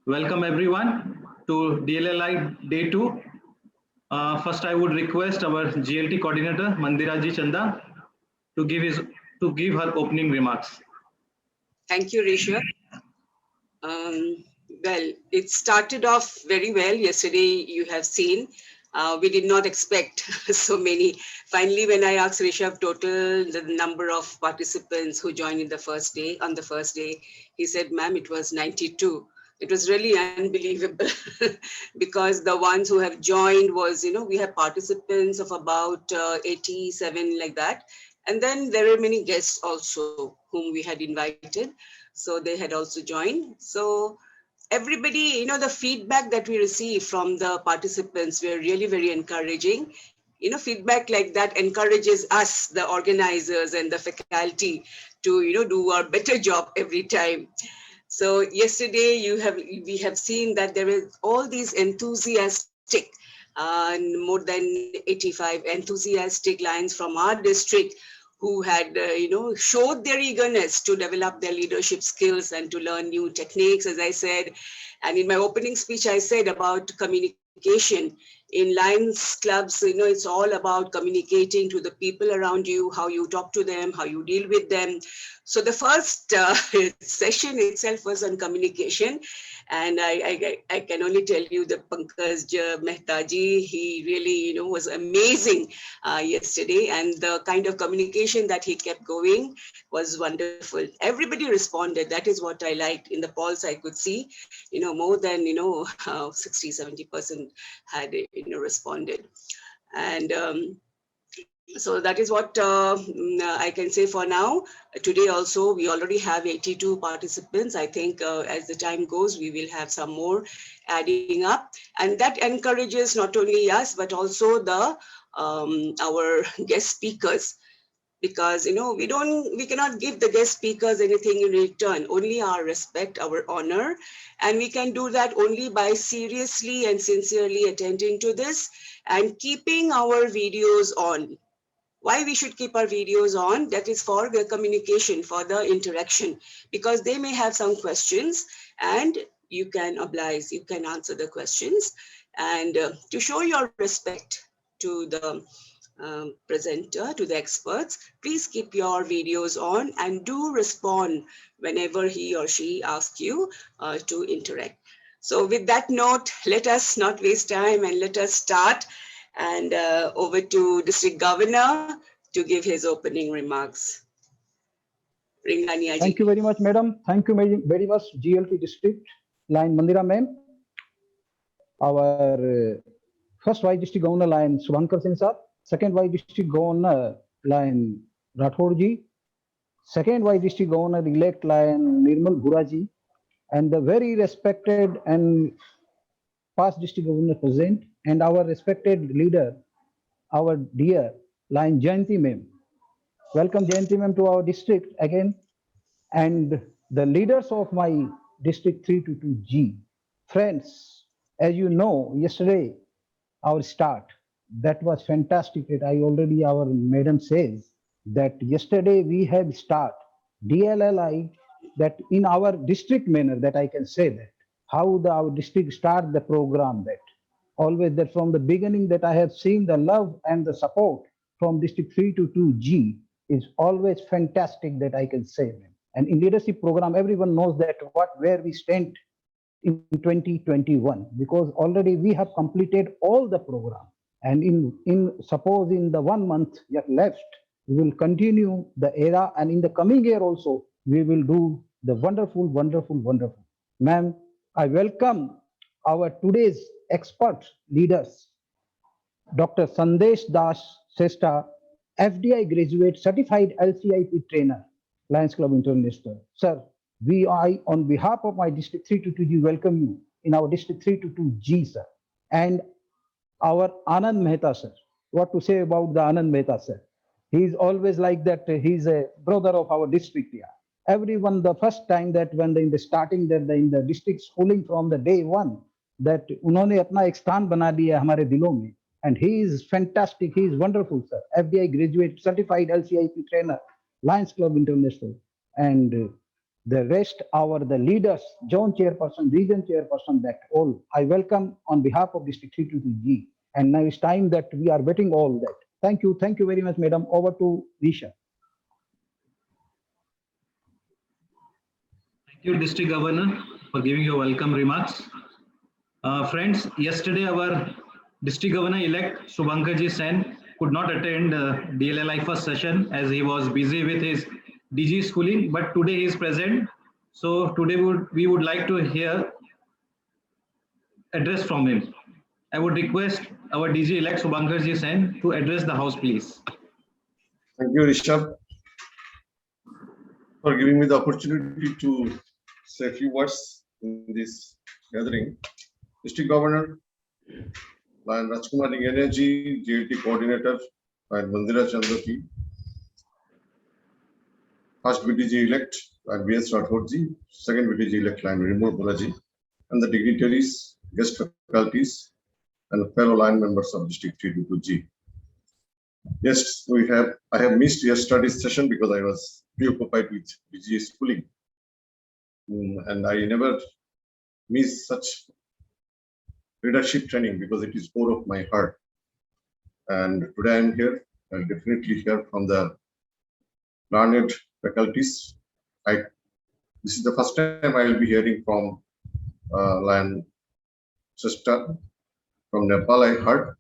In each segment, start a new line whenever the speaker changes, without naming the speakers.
Welcome everyone to DLLI Day 2. First, I would request our GLT coordinator Mandiraji Chanda to give her opening remarks.
Thank you, Risha. Well, it started off very well. Yesterday, you have seen. We did not expect so many. Finally, when I asked Rishabh total the number of participants who joined in the first day, on the first day, he said, ma'am, it was 92. It was really unbelievable because the ones who have joined was, we have participants of about 87 like that. And then there were many guests also whom we had invited. So they had also joined. So everybody, the feedback that we received from the participants were really very encouraging. Feedback like that encourages us, the organizers and the faculty, to do our better job every time. So yesterday we have seen that there is all these enthusiastic more than 85 enthusiastic lions from our district who had showed their eagerness to develop their leadership skills and to learn new techniques, as I said. And in my opening speech, I said about communication. In Lions clubs, it's all about communicating to the people around you, how you talk to them, how you deal with them. So the first session itself was on communication. And I can only tell you the Pankaj Mehtaji, he really, was amazing yesterday. And the kind of communication that he kept going was wonderful. Everybody responded. That is what I liked. In the polls, I could see, more than, 60, 70% had, responded. And so that is what I can say for now. Today also, we already have 82 participants. I think as the time goes, we will have some more adding up. And that encourages not only us, but also the our guest speakers. Because, we cannot give the guest speakers anything in return, only our respect, our honor. And we can do that only by seriously and sincerely attending to this and keeping our videos on. Why we should keep our videos on? That is for the communication, for the interaction, because they may have some questions and you can oblige, you can answer the questions. And to show your respect to the presenter, to the experts, please keep your videos on and do respond whenever he or she asks you to interact. So with that note, let us not waste time and let us start. And over to District Governor to give his opening remarks.
Thank you very much, madam. Thank you very much, GLT District Line Mandira ma'am. Our first Vice District Governor Line Subhankar Singh sir, second Vice District Governor Line Rathod ji, second Vice District Governor elect Line Nirmal Bhura ji, and the very respected and past District Governor present, and our respected leader, our dear Line Jayanti ma'am. Welcome Jayanti ma'am to our district again, and the leaders of my district 322G. Friends, as you know, yesterday our start, that was fantastic. I already, our madam says that yesterday we have start DLLI, that in our district manner, that I can say that how our district start the program, that always that from the beginning that I have seen the love and the support from district 322G is always fantastic, that I can say. And in leadership program, everyone knows that where we stand in 2021, because already we have completed all the program. And suppose in the 1 month yet left, we will continue the era, and in the coming year also, we will do the wonderful, wonderful, wonderful. Ma'am, I welcome our today's expert leaders, Dr. Sandesh Das Sesta, FDI graduate, certified LCIP trainer, Lions Club International. Sir, I, on behalf of my District 322G, welcome you in our District 322G, sir. And our Anand Mehta, sir. What to say about the Anand Mehta, sir? He is always like that. He's a brother of our district here. Everyone, the first time that when in the starting that in the district schooling from the day one, that उन्होंने अपना एक स्थान बना दिया हमारे दिलों में. And he is fantastic. He is wonderful, sir. FDI graduate, certified LCIP trainer, Lions Club International. And The rest, the leaders, zone chairperson, region chairperson, that all I welcome on behalf of District 322G. And now it's time that we are waiting all that. Thank you very much, madam. Over to Risha.
Thank you, District Governor, for giving your welcome remarks. Friends, yesterday our District Governor-elect Shubhankarji Sen could not attend DLLI first session as he was busy with his DG schooling, but today he is present. So today we would like to hear address from him. I would request our DG-elect Shubhankarji Sen to address the House, please.
Thank you, Rishabh, for giving me the opportunity to say a few words in this gathering. District Governor, Lion Rajkumar Energy, GLT Coordinator, Lion Mandira Chandaki, First BTG-elect, Lion V.S. Rathorji, Second BTG-elect, Lion Rimur Balaji, and the dignitaries, guest faculties, and fellow line members of District 322G. Yes, I have missed yesterday's session because I was preoccupied with BGA schooling. And I never miss such leadership training because it is core of my heart. And today I am here. I'll definitely hear from the learned faculties. This is the first time I will be hearing from Lion sister from Nepal. I heard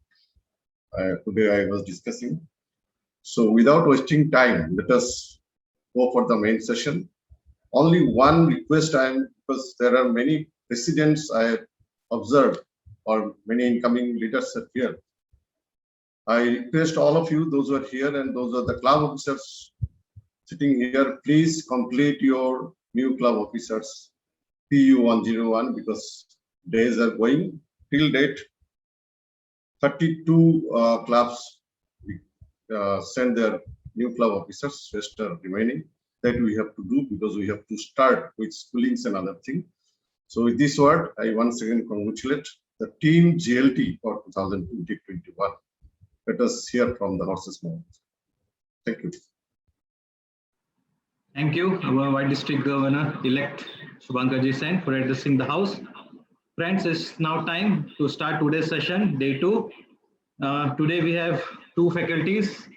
today I was discussing. So without wasting time, let us go for the main session. Only one request because there are many presidents I have observed or many incoming leaders are here. I request all of you, those who are here and those are the club officers sitting here, please complete your new club officers PU 101 because days are going till date. 32 clubs send their new club officers, rest are remaining. That we have to do because we have to start with schoolings and other things. So with this word, I once again congratulate the team GLT for 2020-21. Let us hear from the horse's mouth. Thank you.
Thank you, our White District Governor-elect Shubhankarji Sen for addressing the House. Friends, it's now time to start today's session, day 2. Today we have two faculties.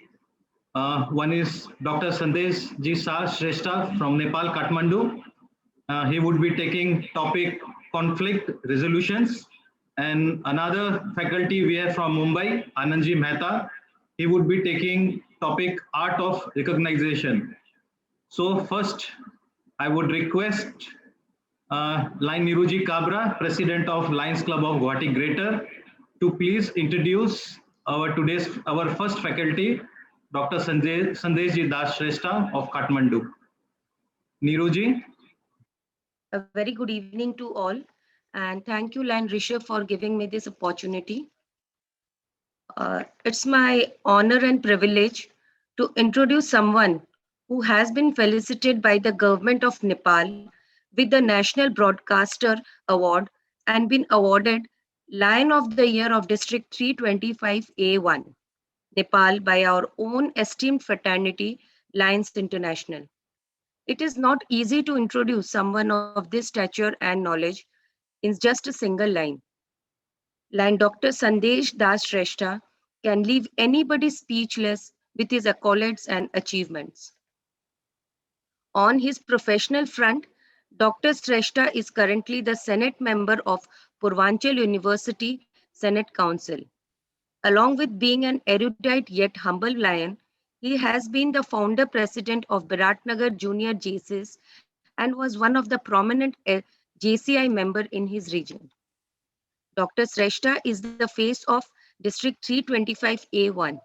One is Dr. Sandesh Ji Shrestha from Nepal, Kathmandu. He would be taking topic conflict resolutions. And another faculty we have from Mumbai, Anandji Mehta. He would be taking topic art of recognition. So first, I would request Line Niruji Kabra, President of Lions Club of Guwahati Greater, to please introduce our first faculty, Dr. Sandesh Ji Shrestha of Kathmandu. Niruji.
A very good evening to all, and thank you, Lion Rishabh, for giving me this opportunity. It's my honor and privilege to introduce someone who has been felicitated by the government of Nepal with the National Broadcaster Award and been awarded Lion of the Year of District 325A1, Nepal, by our own esteemed fraternity, Lions International. It is not easy to introduce someone of this stature and knowledge in just a single line. Lion Dr. Sandesh Das Shrestha can leave anybody speechless with his accolades and achievements. On his professional front, Dr. Shrestha is currently the Senate member of Purvanchal University Senate Council. Along with being an erudite yet humble lion, he has been the founder president of Biratnagar Junior JCs and was one of the prominent JCI member in his region. Dr. Shrestha is the face of District 325A1.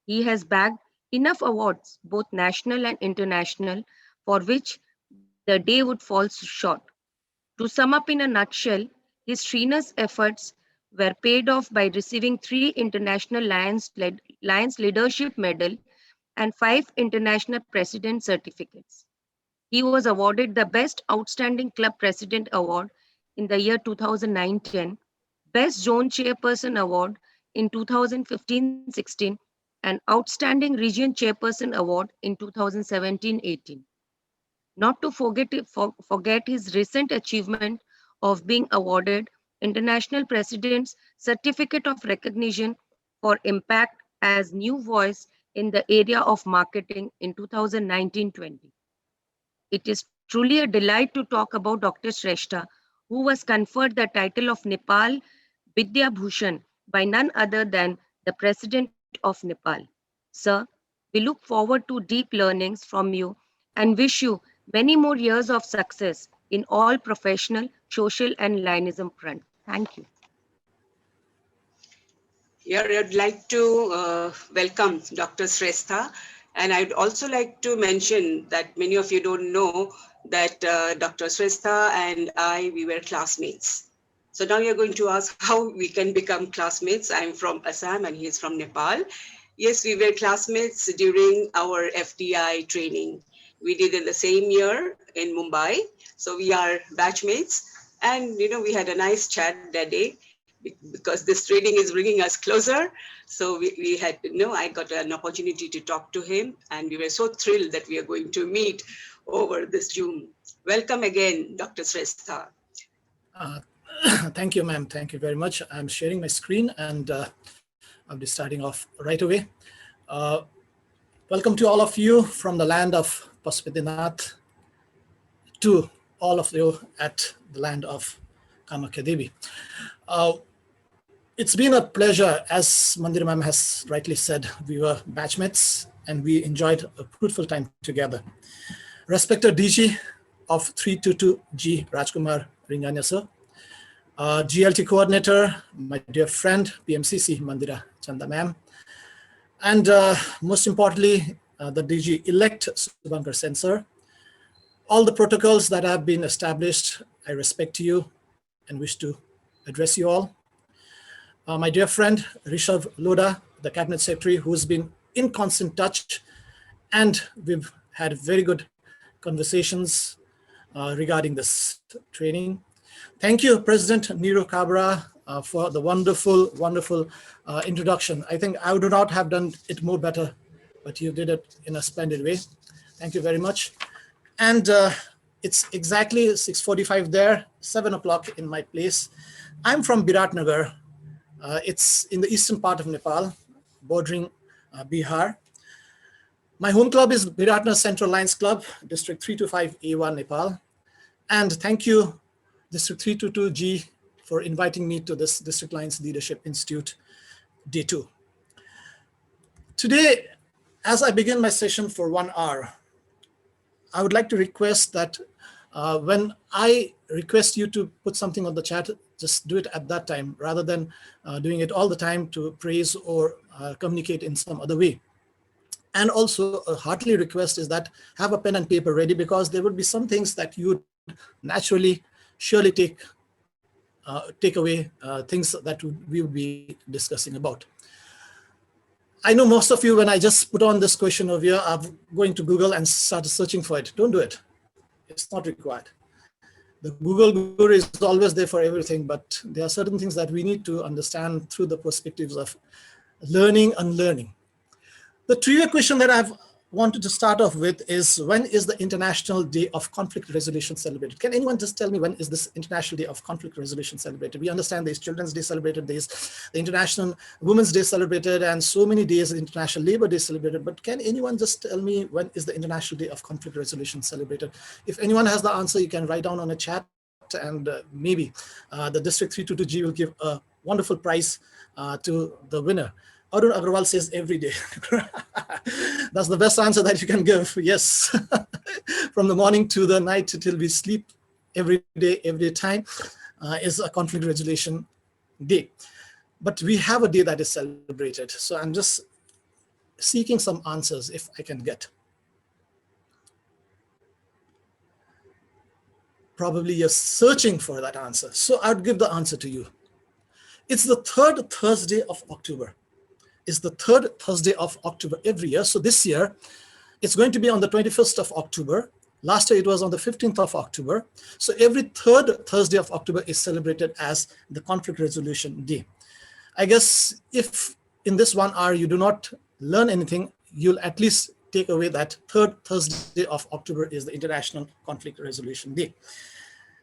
He has bagged enough awards, both national and international, for which the day would fall short. To sum up in a nutshell, his strenuous efforts were paid off by receiving 3 International Lions Leadership Medal and 5 International President certificates. He was awarded the Best Outstanding Club President Award in the year 2009-10, Best Zone Chairperson Award in 2015-16, and Outstanding Region Chairperson Award in 2017-18. not to forget his recent achievement of being awarded International President's Certificate of Recognition for Impact as New Voice in the area of marketing in 2019-20. It is truly a delight to talk about Dr. Shrestha, who was conferred the title of Nepal Vidya Bhushan by none other than the President of Nepal. Sir, we look forward to deep learnings from you and wish you many more years of success in all professional, social, and Lionism front. Thank you.
Yeah, I'd like to welcome Dr. Shrestha. And I'd also like to mention that many of you don't know that Dr. Shrestha and we were classmates. So now you're going to ask how we can become classmates. I'm from Assam and he's from Nepal. Yes, we were classmates during our FDI training. We did in the same year in Mumbai. So we are batchmates. And, we had a nice chat that day because this training is bringing us closer. So we had, I got an opportunity to talk to him and we were so thrilled that we are going to meet over this Zoom. Welcome again, Dr. Shrestha.
Thank you, ma'am. Thank you very much. I'm sharing my screen and I'll be starting off right away. Welcome to all of you from the land of Pasupatinath to all of you at the land of Kamakhya Devi. It's been a pleasure, as Mandir ma'am has rightly said, we were batchmates and we enjoyed a fruitful time together. Respected DG of 322G, Rajkumar Ringanya sir, GLT coordinator, my dear friend, PMCC Mandira Chanda ma'am, and most importantly, the DG-elect Subhankar Sen sir. All the protocols that have been established, I respect you and wish to address you all. My dear friend, Rishabh Loda, the Cabinet Secretary, who's been in constant touch, and we've had very good conversations regarding this training. Thank you, President Neeru Kabra, for the wonderful, wonderful introduction. I think I would not have done it more better, but you did it in a splendid way. Thank you very much. And it's exactly 6:45 there, 7 o'clock in my place. I'm from Biratnagar. It's in the eastern part of Nepal, bordering Bihar. My home club is Biratnagar Central Lions Club, District 325A1, Nepal. And thank you, District 322G, for inviting me to this District Lions Leadership Institute, Day 2. Today, as I begin my session for 1 hour, I would like to request that when I request you to put something on the chat, just do it at that time rather than doing it all the time to praise or communicate in some other way. And also a heartily request is that have a pen and paper ready, because there would be some things that you would naturally surely take away, things that we would be discussing about. I know most of you, when I just put on this question over here, are going to Google and start searching for it. Don't do it. It's not required. The Google Guru is always there for everything, but there are certain things that we need to understand through the perspectives of learning, unlearning. The trivia question that I've wanted to start off with is, when is the International Day of Conflict Resolution celebrated? Can anyone just tell me when is this International Day of Conflict Resolution celebrated? We understand there's Children's Day celebrated, there's the International Women's Day celebrated, and so many days, International Labor Day celebrated. But can anyone just tell me when is the International Day of Conflict Resolution celebrated? If anyone has the answer, you can write down on a chat, and maybe the District 322G will give a wonderful prize to the winner. Arun Agrawal says every day. That's the best answer that you can give. Yes. From the morning to the night till we sleep, every day, every time is a conflict resolution day. But we have a day that is celebrated. So I'm just seeking some answers if I can get. Probably you're searching for that answer. So I'd give the answer to you. It's the third Thursday of October. It's the third Thursday of October every year. So this year, it's going to be on the 21st of October. Last year, it was on the 15th of October. So every third Thursday of October is celebrated as the Conflict Resolution Day. I guess if in this 1 hour you do not learn anything, you'll at least take away that third Thursday of October is the International Conflict Resolution Day.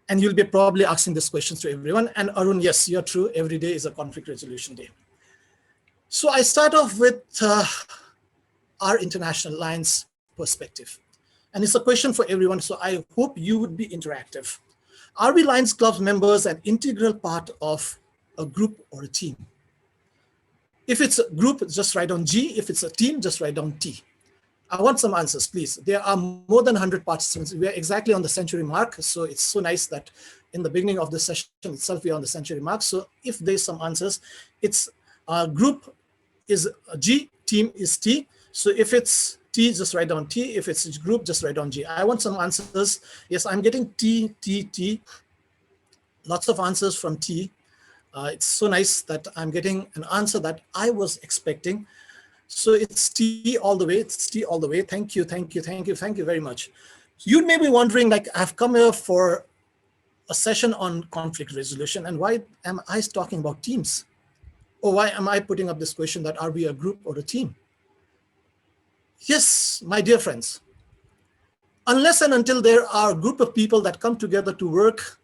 And you'll be probably asking this question to everyone. And Arun, yes, you're true. Every day is a conflict resolution day. So I start off with our International Alliance perspective. And it's a question for everyone, so I hope you would be interactive. Are we Lions Club members an integral part of a group or a team? If it's a group, just write down G. If it's a team, just write down T. I want some answers, please. There are more than 100 participants. We are exactly on the century mark, so it's so nice that in the beginning of the session itself, we are on the century mark. So if there's some answers, it's group is G, team is T. So if it's T, just write down T. If it's group, just write down G. I want some answers. Yes, I'm getting T, T, T. Lots of answers from T. It's so nice that I'm getting an answer that I was expecting. So it's T all the way. It's T all the way. Thank you, thank you, thank you, thank you very much. You may be wondering, like, I've come here for a session on conflict resolution, and why am I talking about teams? Or why am I putting up this question that are we a group or a team? Yes, my dear friends, unless and until there are a group of people that come together to work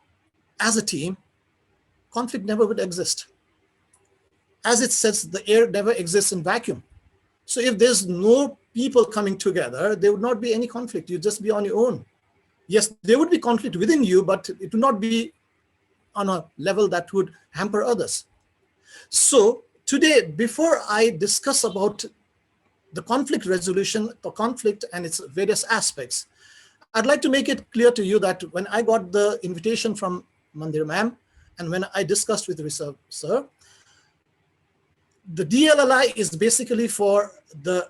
as a team, conflict never would exist. As it says, the air never exists in vacuum. So if there's no people coming together, there would not be any conflict. You'd just be on your own. Yes, there would be conflict within you, but it would not be on a level that would hamper others. So today, before I discuss about the conflict resolution, the conflict and its various aspects, I'd like to make it clear to you that when I got the invitation from Mandir ma'am, and when I discussed with Rishabh sir, the DLLI is basically for the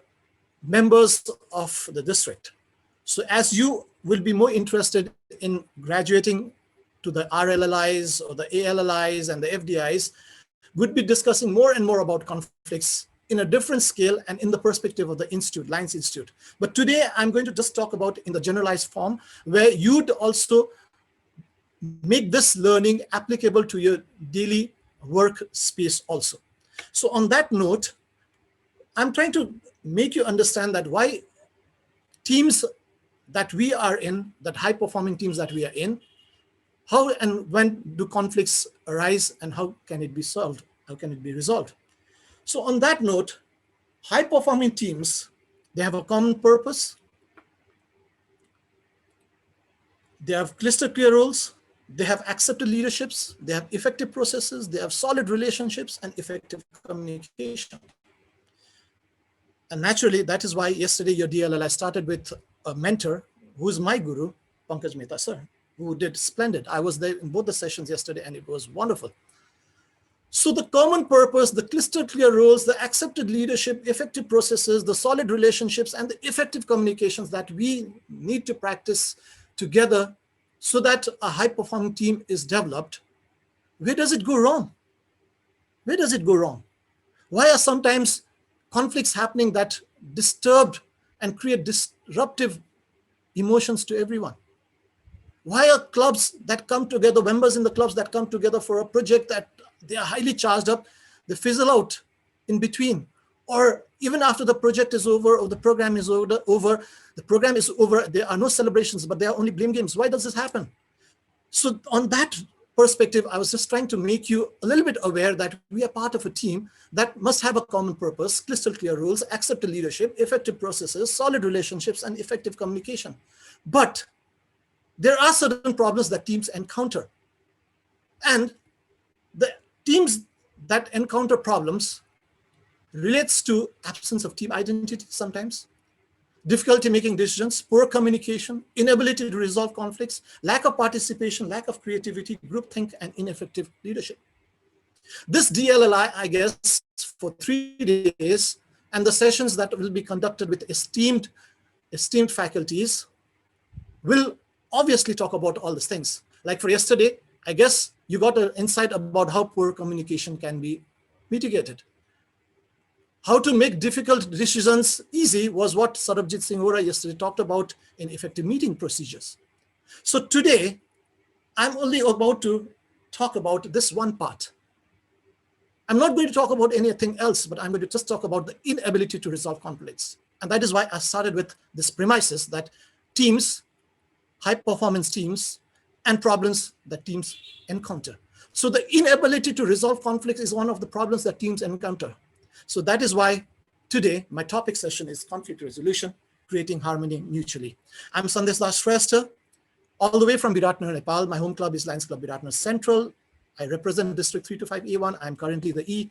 members of the district. So as you will be more interested in graduating to the RLLIs or the ALLIs and the FDIs, would be discussing more and more about conflicts in a different scale and in the perspective of the Institute, Lions Institute. But today I'm going to just talk about in the generalized form, where you'd also make this learning applicable to your daily work space also. So on that note, I'm trying to make you understand that why teams that we are in, that high-performing teams that we are in, how and when do conflicts arise and how can it be solved? How can it be resolved? So on that note, high-performing teams, they have a common purpose. They have crystal clear roles. They have accepted leaderships. They have effective processes. They have solid relationships and effective communication. And naturally, that is why yesterday your DLLI started with a mentor who is my guru, Pankaj Mehta sir, who did splendid. I was there in both the sessions yesterday and it was wonderful. So the common purpose, the crystal clear roles, the accepted leadership, effective processes, the solid relationships, and the effective communications that we need to practice together so that a high-performing team is developed. Where does it go wrong? Where does it go wrong? Why are sometimes conflicts happening that disturb and create disruptive emotions to everyone? Why are clubs that come together, members in the clubs that come together for a project that they are highly charged up, they fizzle out in between? Or even after the project is over or the program is over, there are no celebrations, but there are only blame games. Why does this happen? So on that perspective, I was just trying to make you a little bit aware that we are part of a team that must have a common purpose, crystal clear rules, accepted leadership, effective processes, solid relationships, and effective communication. But there are certain problems that teams encounter. And the teams that encounter problems relates to absence of team identity sometimes, difficulty making decisions, poor communication, inability to resolve conflicts, lack of participation, lack of creativity, groupthink, and ineffective leadership. This DLLI, I guess, for 3 days, and the sessions that will be conducted with esteemed faculties will obviously talk about all these things. Like for yesterday, I guess you got an insight about how poor communication can be mitigated. How to make difficult decisions easy was what Sarabjit Singh Ora yesterday talked about in effective meeting procedures. So today, I'm only about to talk about this one part. I'm not going to talk about anything else, but I'm going to just talk about the inability to resolve conflicts. And that is why I started with this premises that teams, high performance teams, and problems that teams encounter. So the inability to resolve conflict is one of the problems that teams encounter. So that is why today my topic session is conflict resolution, creating harmony mutually. I'm Sandesh Das Shrestha, all the way from Biratnagar, Nepal. My home club is Lions Club Biratnagar Central. I represent District 325A1. I'm currently the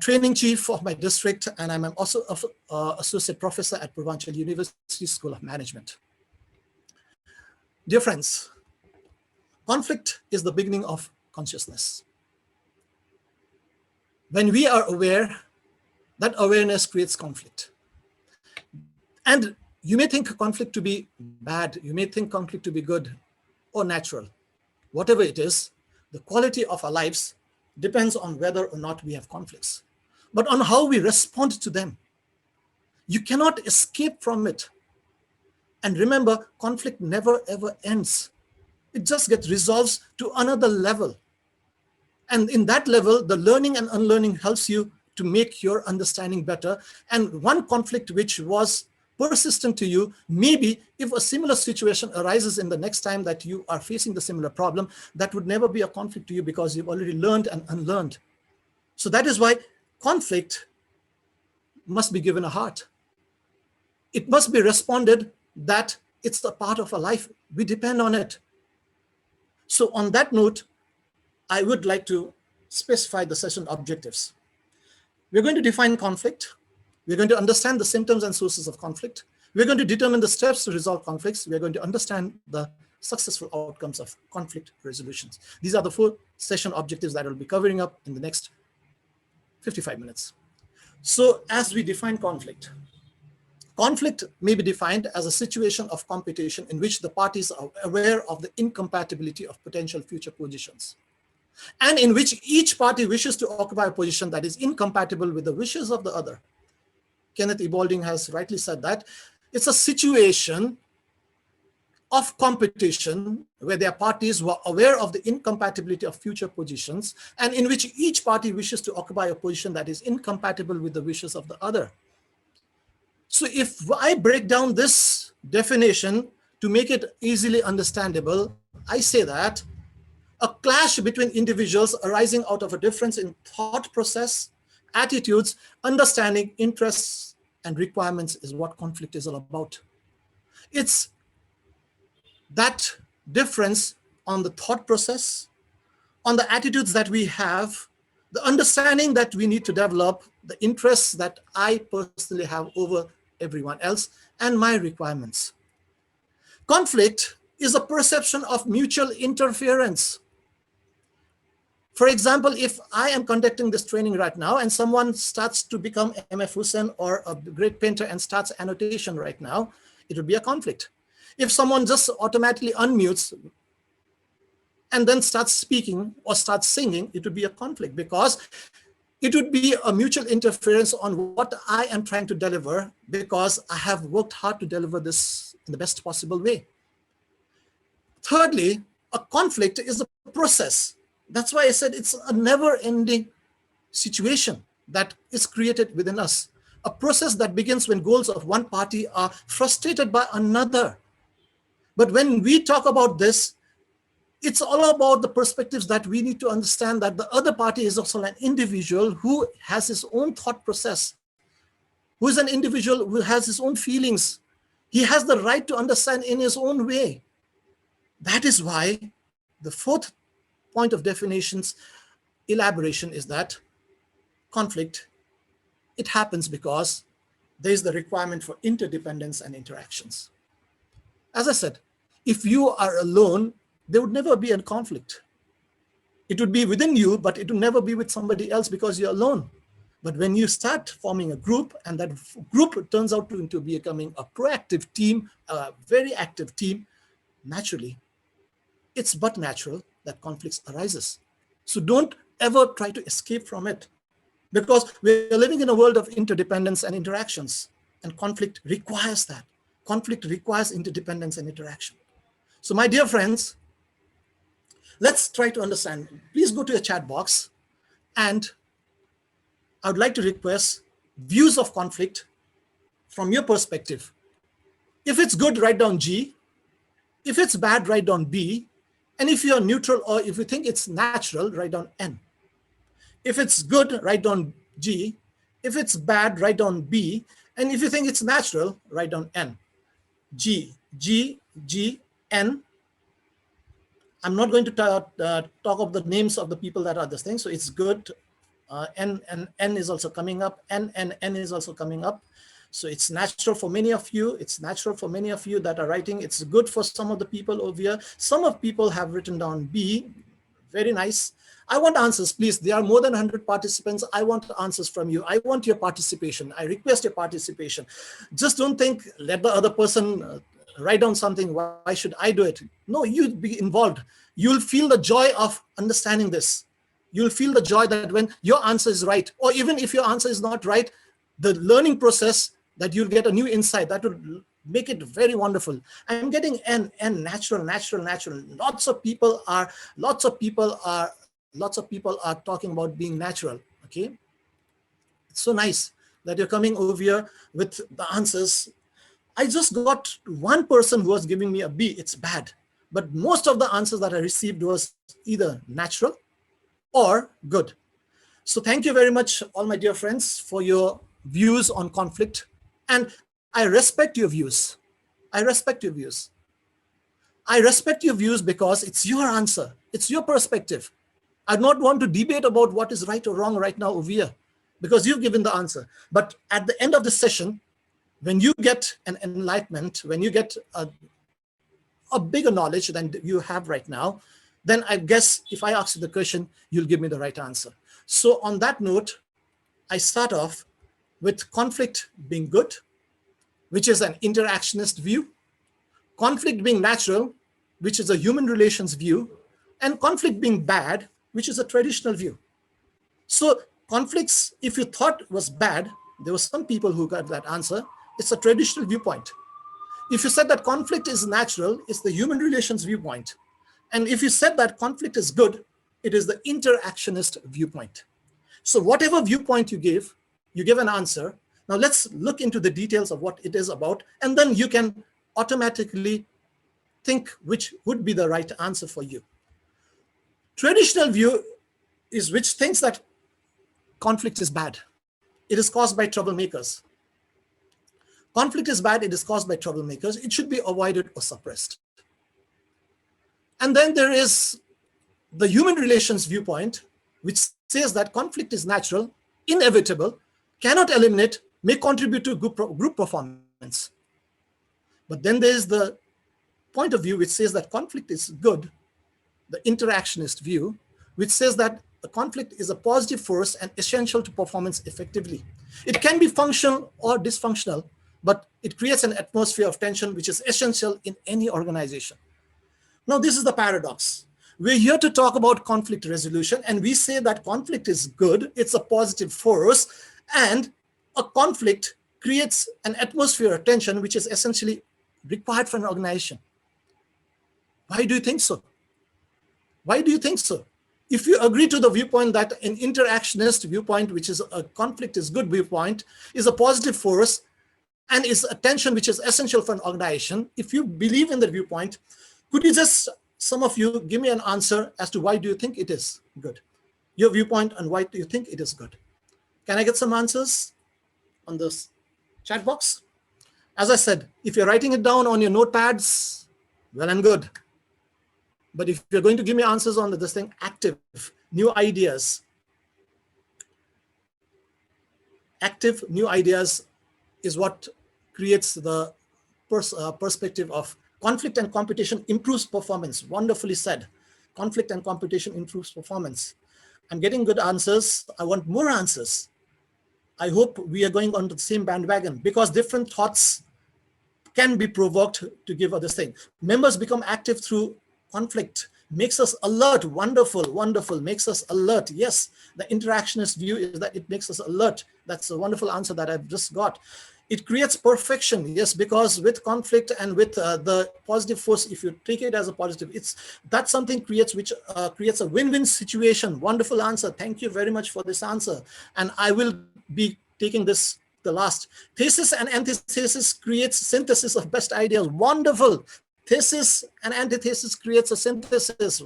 training chief of my district, and I'm also associate professor at Purvanchal University School of Management. Dear friends, conflict is the beginning of consciousness. When we are aware, that awareness creates conflict. And you may think conflict to be bad, you may think conflict to be good or natural. Whatever it is, the quality of our lives depends on whether or not we have conflicts, but on how we respond to them. You cannot escape from it. And remember, conflict never ever ends. It just gets resolved to another level. And in that level, the learning and unlearning helps you to make your understanding better. And one conflict which was persistent to you, maybe if a similar situation arises in the next time that you are facing the similar problem, that would never be a conflict to you because you've already learned and unlearned. So that is why conflict must be given a heart. It must be responded that it's a part of our life. We depend on it. So on that note, I would like to specify the session objectives. We're going to define conflict. We're going to understand the symptoms and sources of conflict. We're going to determine the steps to resolve conflicts. We're going to understand the successful outcomes of conflict resolutions. These are the 4 session objectives that I'll be covering up in the next 55 minutes. So as we define conflict, conflict may be defined as a situation of competition in which the parties are aware of the incompatibility of potential future positions, and in which each party wishes to occupy a position that is incompatible with the wishes of the other. Kenneth E. Balding has rightly said that it's a situation of competition where there are parties who are aware of the incompatibility of future positions and in which each party wishes to occupy a position that is incompatible with the wishes of the other. So if I break down this definition to make it easily understandable, I say that a clash between individuals arising out of a difference in thought process, attitudes, understanding, interests, and requirements is what conflict is all about. It's that difference on the thought process, on the attitudes that we have, the understanding that we need to develop, the interests that I personally have over everyone else, and my requirements. Conflict is a perception of mutual interference. For example, if I am conducting this training right now and someone starts to become MF Hussain or a great painter and starts annotation right now, it would be a conflict. If someone just automatically unmutes and then starts speaking or starts singing, it would be a conflict because it would be a mutual interference on what I am trying to deliver because I have worked hard to deliver this in the best possible way. Thirdly, a conflict is a process. That's why I said it's a never-ending situation that is created within us. A process that begins when goals of one party are frustrated by another. But when we talk about this, it's all about the perspectives that we need to understand that the other party is also an individual who has his own thought process, who is an individual who has his own feelings. He has the right to understand in his own way. That is why the 4th point of definitions elaboration is that conflict, it happens because there is the requirement for interdependence and interactions. As I said, if you are alone, there would never be a conflict. It would be within you, but it would never be with somebody else because you're alone. But when you start forming a group and that group turns out into becoming a proactive team, a very active team, naturally, it's but natural that conflicts arises. So don't ever try to escape from it because we're living in a world of interdependence and interactions, and conflict requires that. Conflict requires interdependence and interaction. So my dear friends, let's try to understand. Please go to a chat box and I would like to request views of conflict from your perspective. If it's good, write down G. If it's bad, write down B. And if you're neutral or if you think it's natural, write down N. If it's good, write down G. If it's bad, write down B. And if you think it's natural, write down N. G, G, G, N. I'm not going to talk of the names of the people that are this thing. So it's good. N and N is also coming up. N and N is also coming up. So it's natural for many of you. It's natural for many of you that are writing. It's good for some of the people over here. Some of people have written down B. Very nice. I want answers, please. There are more than 100 participants. I want answers from you. I want your participation. I request your participation. Just don't think, let the other person write down something. Why should I do it? No, you be involved. You'll feel the joy of understanding this. You'll feel the joy that when your answer is right, or even if your answer is not right, the learning process, that you'll get a new insight that will make it very wonderful. I'm getting N, natural, natural, natural. Lots of people are talking about being natural. Okay, it's so nice that you're coming over here with the answers. I just got one person who was giving me a B. It's bad, but most of the answers that I received was either natural or good. So thank you very much, all my dear friends, for your views on conflict. And I respect your views. I respect your views. I respect your views because it's your answer. It's your perspective. I do not want to debate about what is right or wrong right now over here because you've given the answer. But at the end of the session, when you get an enlightenment, when you get a bigger knowledge than you have right now, then I guess if I ask you the question, you'll give me the right answer. So on that note, I start off with conflict being good, which is an interactionist view, conflict being natural, which is a human relations view, and conflict being bad, which is a traditional view. So conflicts, if you thought was bad, there were some people who got that answer, it's a traditional viewpoint. If you said that conflict is natural, it's the human relations viewpoint. And if you said that conflict is good, it is the interactionist viewpoint. So whatever viewpoint you give an answer. Now let's look into the details of what it is about, and then you can automatically think which would be the right answer for you. Traditional view is which thinks that conflict is bad. It is caused by troublemakers. Conflict is bad, it is caused by troublemakers. It should be avoided or suppressed. And then there is the human relations viewpoint, which says that conflict is natural, inevitable, cannot eliminate, may contribute to group performance. But then there's the point of view which says that conflict is good, the interactionist view, which says that the conflict is a positive force and essential to performance effectively. It can be functional or dysfunctional, but it creates an atmosphere of tension which is essential in any organization. Now, this is the paradox. We're here to talk about conflict resolution, and we say that conflict is good, it's a positive force, and a conflict creates an atmosphere of tension which is essentially required for an organization. Why do you think so? Why do you think so? If you agree to the viewpoint that an interactionist viewpoint, which is a conflict is good viewpoint, is a positive force and is a tension which is essential for an organization, if you believe in the viewpoint, could you just, some of you, give me an answer as to why do you think it is good? Your viewpoint and why do you think it is good? Can I get some answers on this chat box? As I said, if you're writing it down on your notepads, well and good. But if you're going to give me answers on this thing, active, new ideas. Active, new ideas is what creates the perspective of conflict and competition improves performance. Wonderfully said. Conflict and competition improves performance. I'm getting good answers. I want more answers. I hope we are going on to the same bandwagon because different thoughts can be provoked to give this thing. Members become active through conflict, makes us alert. Wonderful, wonderful, makes us alert. Yes, the interactionist view is that it makes us alert. That's a wonderful answer that I've just got. It creates perfection. Yes, because with conflict and with the positive force, if you take it as a positive, that's something creates which creates a win-win situation. Wonderful answer. Thank you very much for this answer. And I will be taking this the last. Thesis and antithesis creates synthesis of best ideas. Wonderful. Thesis and antithesis creates a synthesis.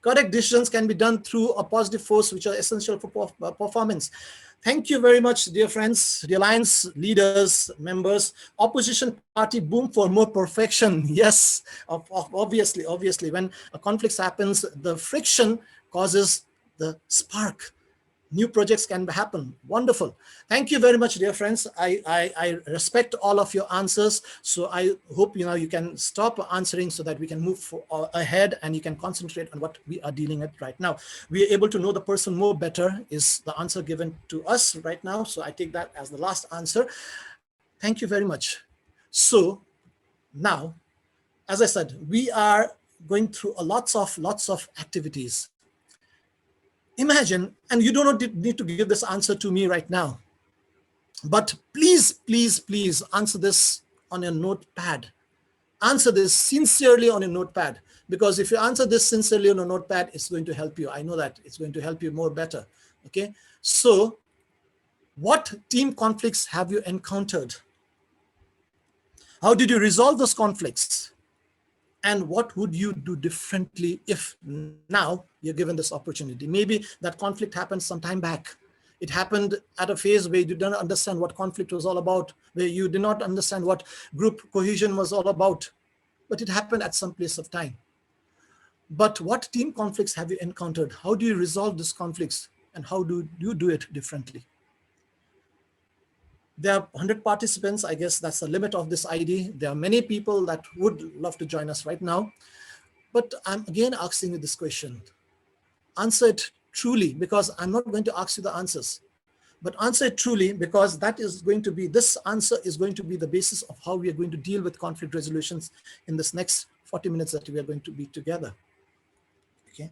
Correct decisions can be done through a positive force, which are essential for performance. Thank you very much, dear friends, dear alliance leaders, members. Opposition party boom for more perfection. Yes, obviously, when a conflict happens, the friction causes the spark. New projects can happen. Wonderful. Thank you very much, dear friends. I respect all of your answers. So I hope you can stop answering so that we can move ahead and you can concentrate on what we are dealing with right now. We are able to know the person more better is the answer given to us right now. So I take that as the last answer. Thank you very much. So now, as I said, we are going through lots of activities. Imagine, and you do not need to give this answer to me right now, but please answer this on your notepad. Answer this sincerely on a notepad, because if you answer this sincerely on a notepad, it's going to help you. I know that it's going to help you more better. Okay, so what team conflicts have you encountered? How did you resolve those conflicts? And what would you do differently if now you're given this opportunity? Maybe that conflict happened some time back. It happened at a phase where you did not understand what conflict was all about, where you did not understand what group cohesion was all about, but it happened at some place of time. But what team conflicts have you encountered? How do you resolve these conflicts? And how do you do it differently? There are 100 participants. I guess that's the limit of this ID. There are many people that would love to join us right now. But I'm again asking you this question. Answer it truly, because I'm not going to ask you the answers. But answer it truly, because that is going to be, this answer is going to be the basis of how we are going to deal with conflict resolutions in this next 40 minutes that we are going to be together. Okay.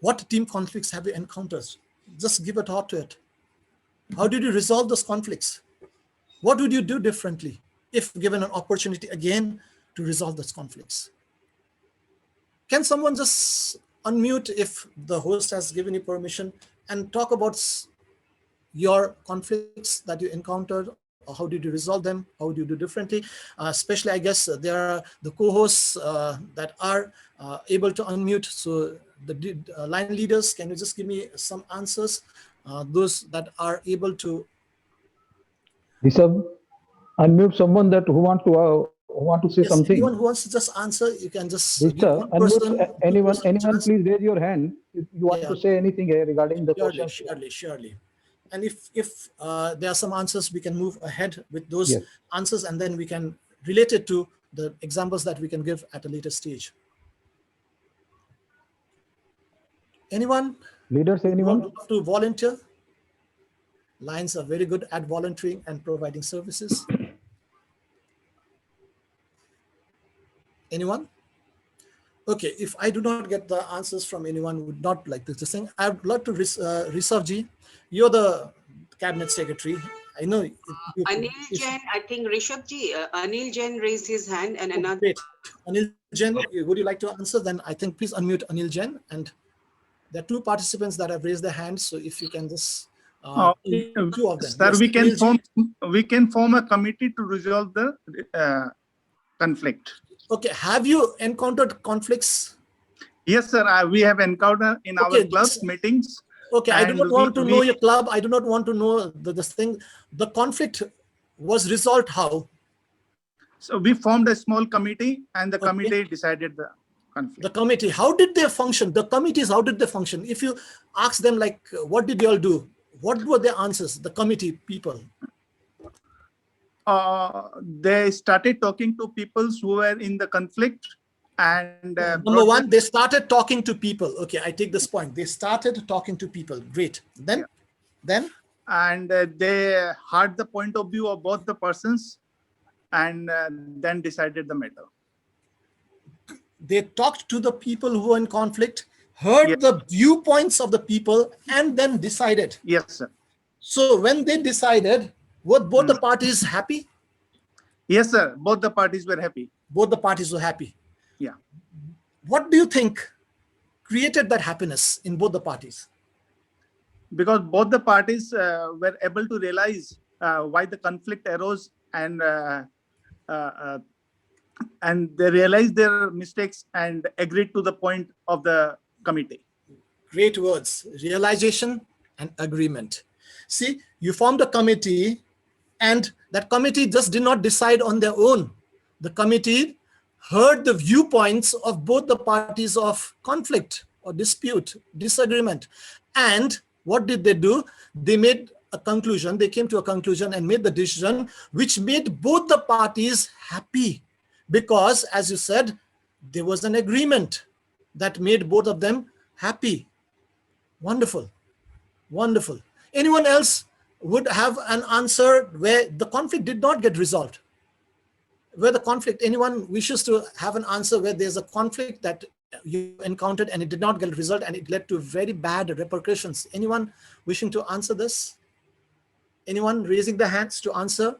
What team conflicts have you encountered? Just give a thought to it. How did you resolve those conflicts? What would you do differently if given an opportunity again to resolve those conflicts? Can someone just unmute if the host has given you permission and talk about your conflicts that you encountered? Or how did you resolve them? How do you do differently? Especially, I guess, there are the co-hosts that are able to unmute. So the line leaders, can you just give me some answers? Those that are able to.
Rishabh, unmute someone that who want to say
Yes,
something.
anyone who wants to just answer, you can just give
Rishabh,
one person,
unmute anyone.
chance.
Please raise your hand if you want to say anything regarding the question.
Surely. And if there are some answers, we can move ahead with those answers, and then we can relate it to the examples that we can give at a later stage. Anyone?
Leaders, anyone?
Want to volunteer? Lions are very good at volunteering and providing services. Anyone? Okay, if I do not get the answers from anyone who would not like this thing, I would love to Rishabh ji. You're the cabinet secretary. I know.
Anil Jain, I think Rishabh ji, Anil Jain raised his hand, and another.
Great. Anil Jain, would you like to answer? Then I think please unmute Anil Jain. And there are two participants that have raised their hands. So if you can just two of them.
Sir,
yes,
we can form a committee to resolve the conflict.
Okay, have you encountered conflicts?
Yes, sir. We have encountered in our club meetings.
Okay, I do not want to know your club. I do not want to know this thing. The conflict was resolved how?
So we formed a small committee, and the committee decided the conflict.
The committee, how did they function? The committees, how did they function? If you ask them, like, what did you all do? What were their answers, the committee people?
They started talking to people who were in the conflict, and
number one, they started talking to people. Okay, I take this point. They started talking to people. Great. Then
and they heard the point of view of both the persons, and then decided the matter.
They talked to the people who were in conflict, heard the viewpoints of the people, and then decided.
Yes, sir.
So when they decided, were both the parties happy?
Yes, sir. Both the parties were happy.
Both the parties were happy.
Yeah.
What do you think created that happiness in both the parties?
Because both the parties were able to realize why the conflict arose, and they realized their mistakes and agreed to the point of the committee.
Great words, realization and agreement. See, you formed a committee, and that committee just did not decide on their own. The committee heard the viewpoints of both the parties of conflict or dispute, disagreement. And what did they do? They made a conclusion, they came to a conclusion and made the decision which made both the parties happy. Because, as you said, there was an agreement that made both of them happy. Wonderful, wonderful. Anyone else would have an answer where the conflict did not get resolved? Where the conflict, anyone wishes to have an answer where there's a conflict that you encountered and it did not get resolved and it led to very bad repercussions? Anyone wishing to answer this? Anyone raising their hands to answer?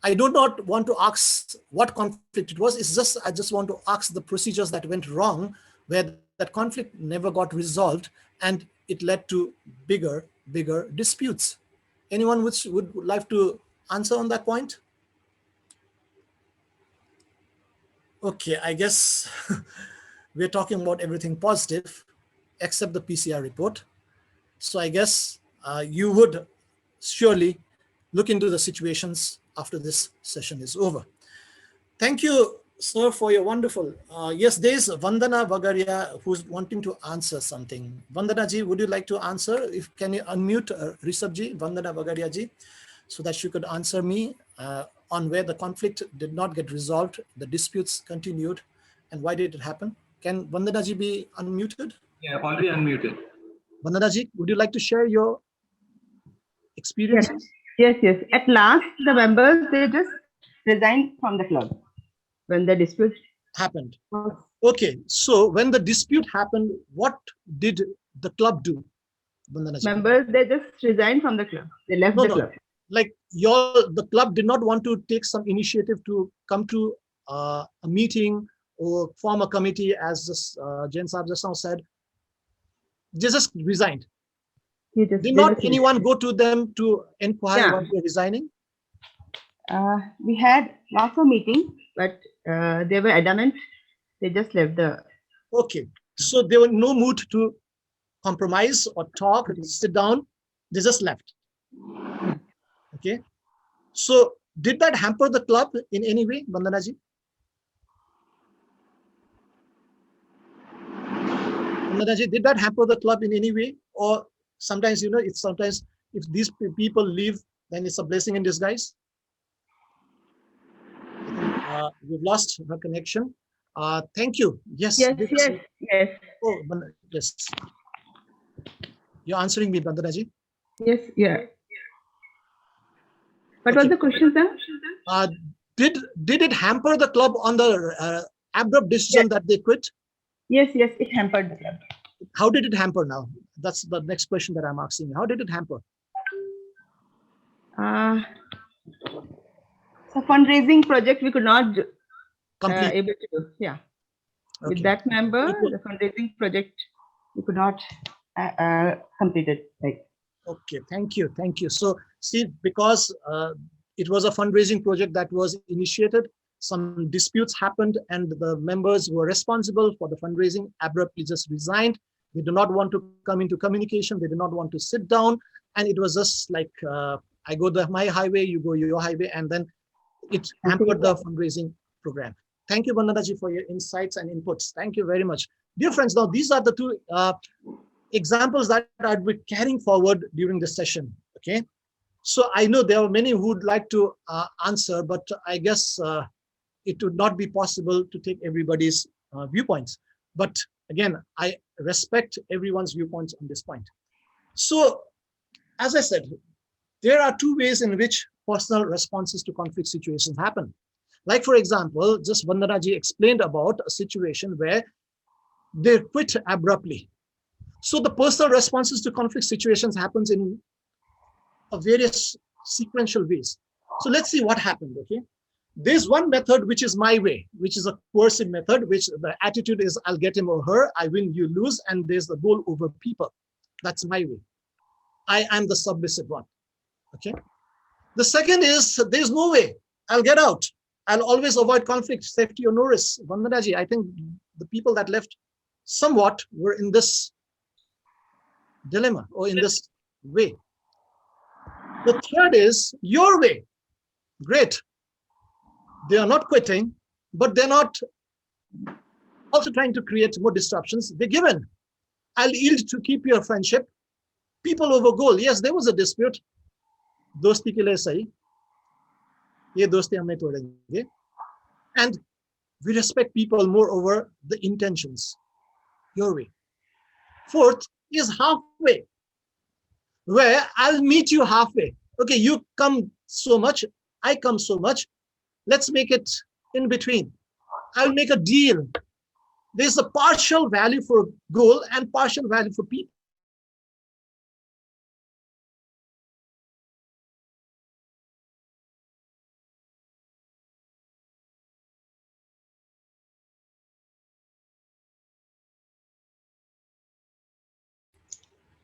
I do not want to ask what conflict it was. It's just, I just want to ask the procedures that went wrong, where that conflict never got resolved and it led to bigger disputes. Anyone which would like to answer on that point? Okay, I guess we're talking about everything positive except the PCR report. So I guess you would surely look into the situations after this session is over. Thank you, sir, for your wonderful. Yes, there's Vandana Bagaria who's wanting to answer something. Vandana ji, would you like to answer? If can you unmute Rishabh ji, Vandana Bagaria ji, so that she could answer me on where the conflict did not get resolved, the disputes continued, and why did it happen? Can Vandana ji be unmuted?
Yeah, already unmuted.
Vandana ji, would you like to share your experiences?
Yes. At last, the members, they just resigned from the club when the dispute
Happened. Okay, so when the dispute happened, what did the club do? Vandana ji?
members, they just resigned from the club. They left the club.
Like the club did not want to take some initiative to come to a meeting or form a committee, as Jain Saab just now said. They just resigned. Did not anyone go to them to inquire why they're resigning?
We had lots of meetings, but they were adamant. They just left the.
Okay, so there were no mood to compromise or talk, sit down. They just left. Okay, so did that hamper the club in any way, Vandana ji? Vandana ji, did that hamper the club in any way? Or sometimes, you know, it's sometimes if these people leave, then it's a blessing in disguise. We've lost her connection. Thank you. Yes.
Yes.
Oh, yes. You're answering me, Vandana ji.
Yes. Yeah. What was the question, sir?
Did it hamper the club on the abrupt decision that they quit?
Yes, it hampered the club.
How did it hamper now? That's the next question that I'm asking. How did it hamper?
So fundraising project we could not
Complete.
able to do. Yeah.
Okay.
With that member, the fundraising project we could not complete it. Like.
Okay, thank you. So see, because it was a fundraising project that was initiated, some disputes happened and the members who were responsible for the fundraising abruptly just resigned. They do not want to come into communication. They do not want to sit down. And it was just like, I go my highway, you go your highway, and then it hampered the fundraising program. Thank you, Vandana ji, for your insights and inputs. Thank you very much. Dear friends, now these are the two examples that I'd be carrying forward during this session. Okay, so I know there are many who would like to answer, but I guess it would not be possible to take everybody's viewpoints. But again, I respect everyone's viewpoints on this point. So, as I said, there are two ways in which personal responses to conflict situations happen. Like, for example, just Vandana ji explained about a situation where they quit abruptly. So the personal responses to conflict situations happens in various sequential ways. So let's see what happened, okay? There's one method which is my way, which is a coercive method, which the attitude is I'll get him or her, I win, you lose, and there's the goal over people. That's my way. I am the submissive one. Okay. The second is there's no way I'll get out. I'll always avoid conflict, safety or no risk. Vandanaji, I think the people that left somewhat were in this dilemma or in this way. The third is your way. Great. They are not quitting, but they're not also trying to create more disruptions. They're given. I'll yield to keep your friendship. People over goal. Yes, there was a dispute. दोस्ती के लिए सही, ये दोस्ती हम नहीं तोड़ेंगे. And we respect people more over the intentions. Your way. Fourth is halfway, where I'll meet you halfway. Okay, you come so much, I come so much. Let's make it in between. I'll make a deal. There's a partial value for goal and partial value for people.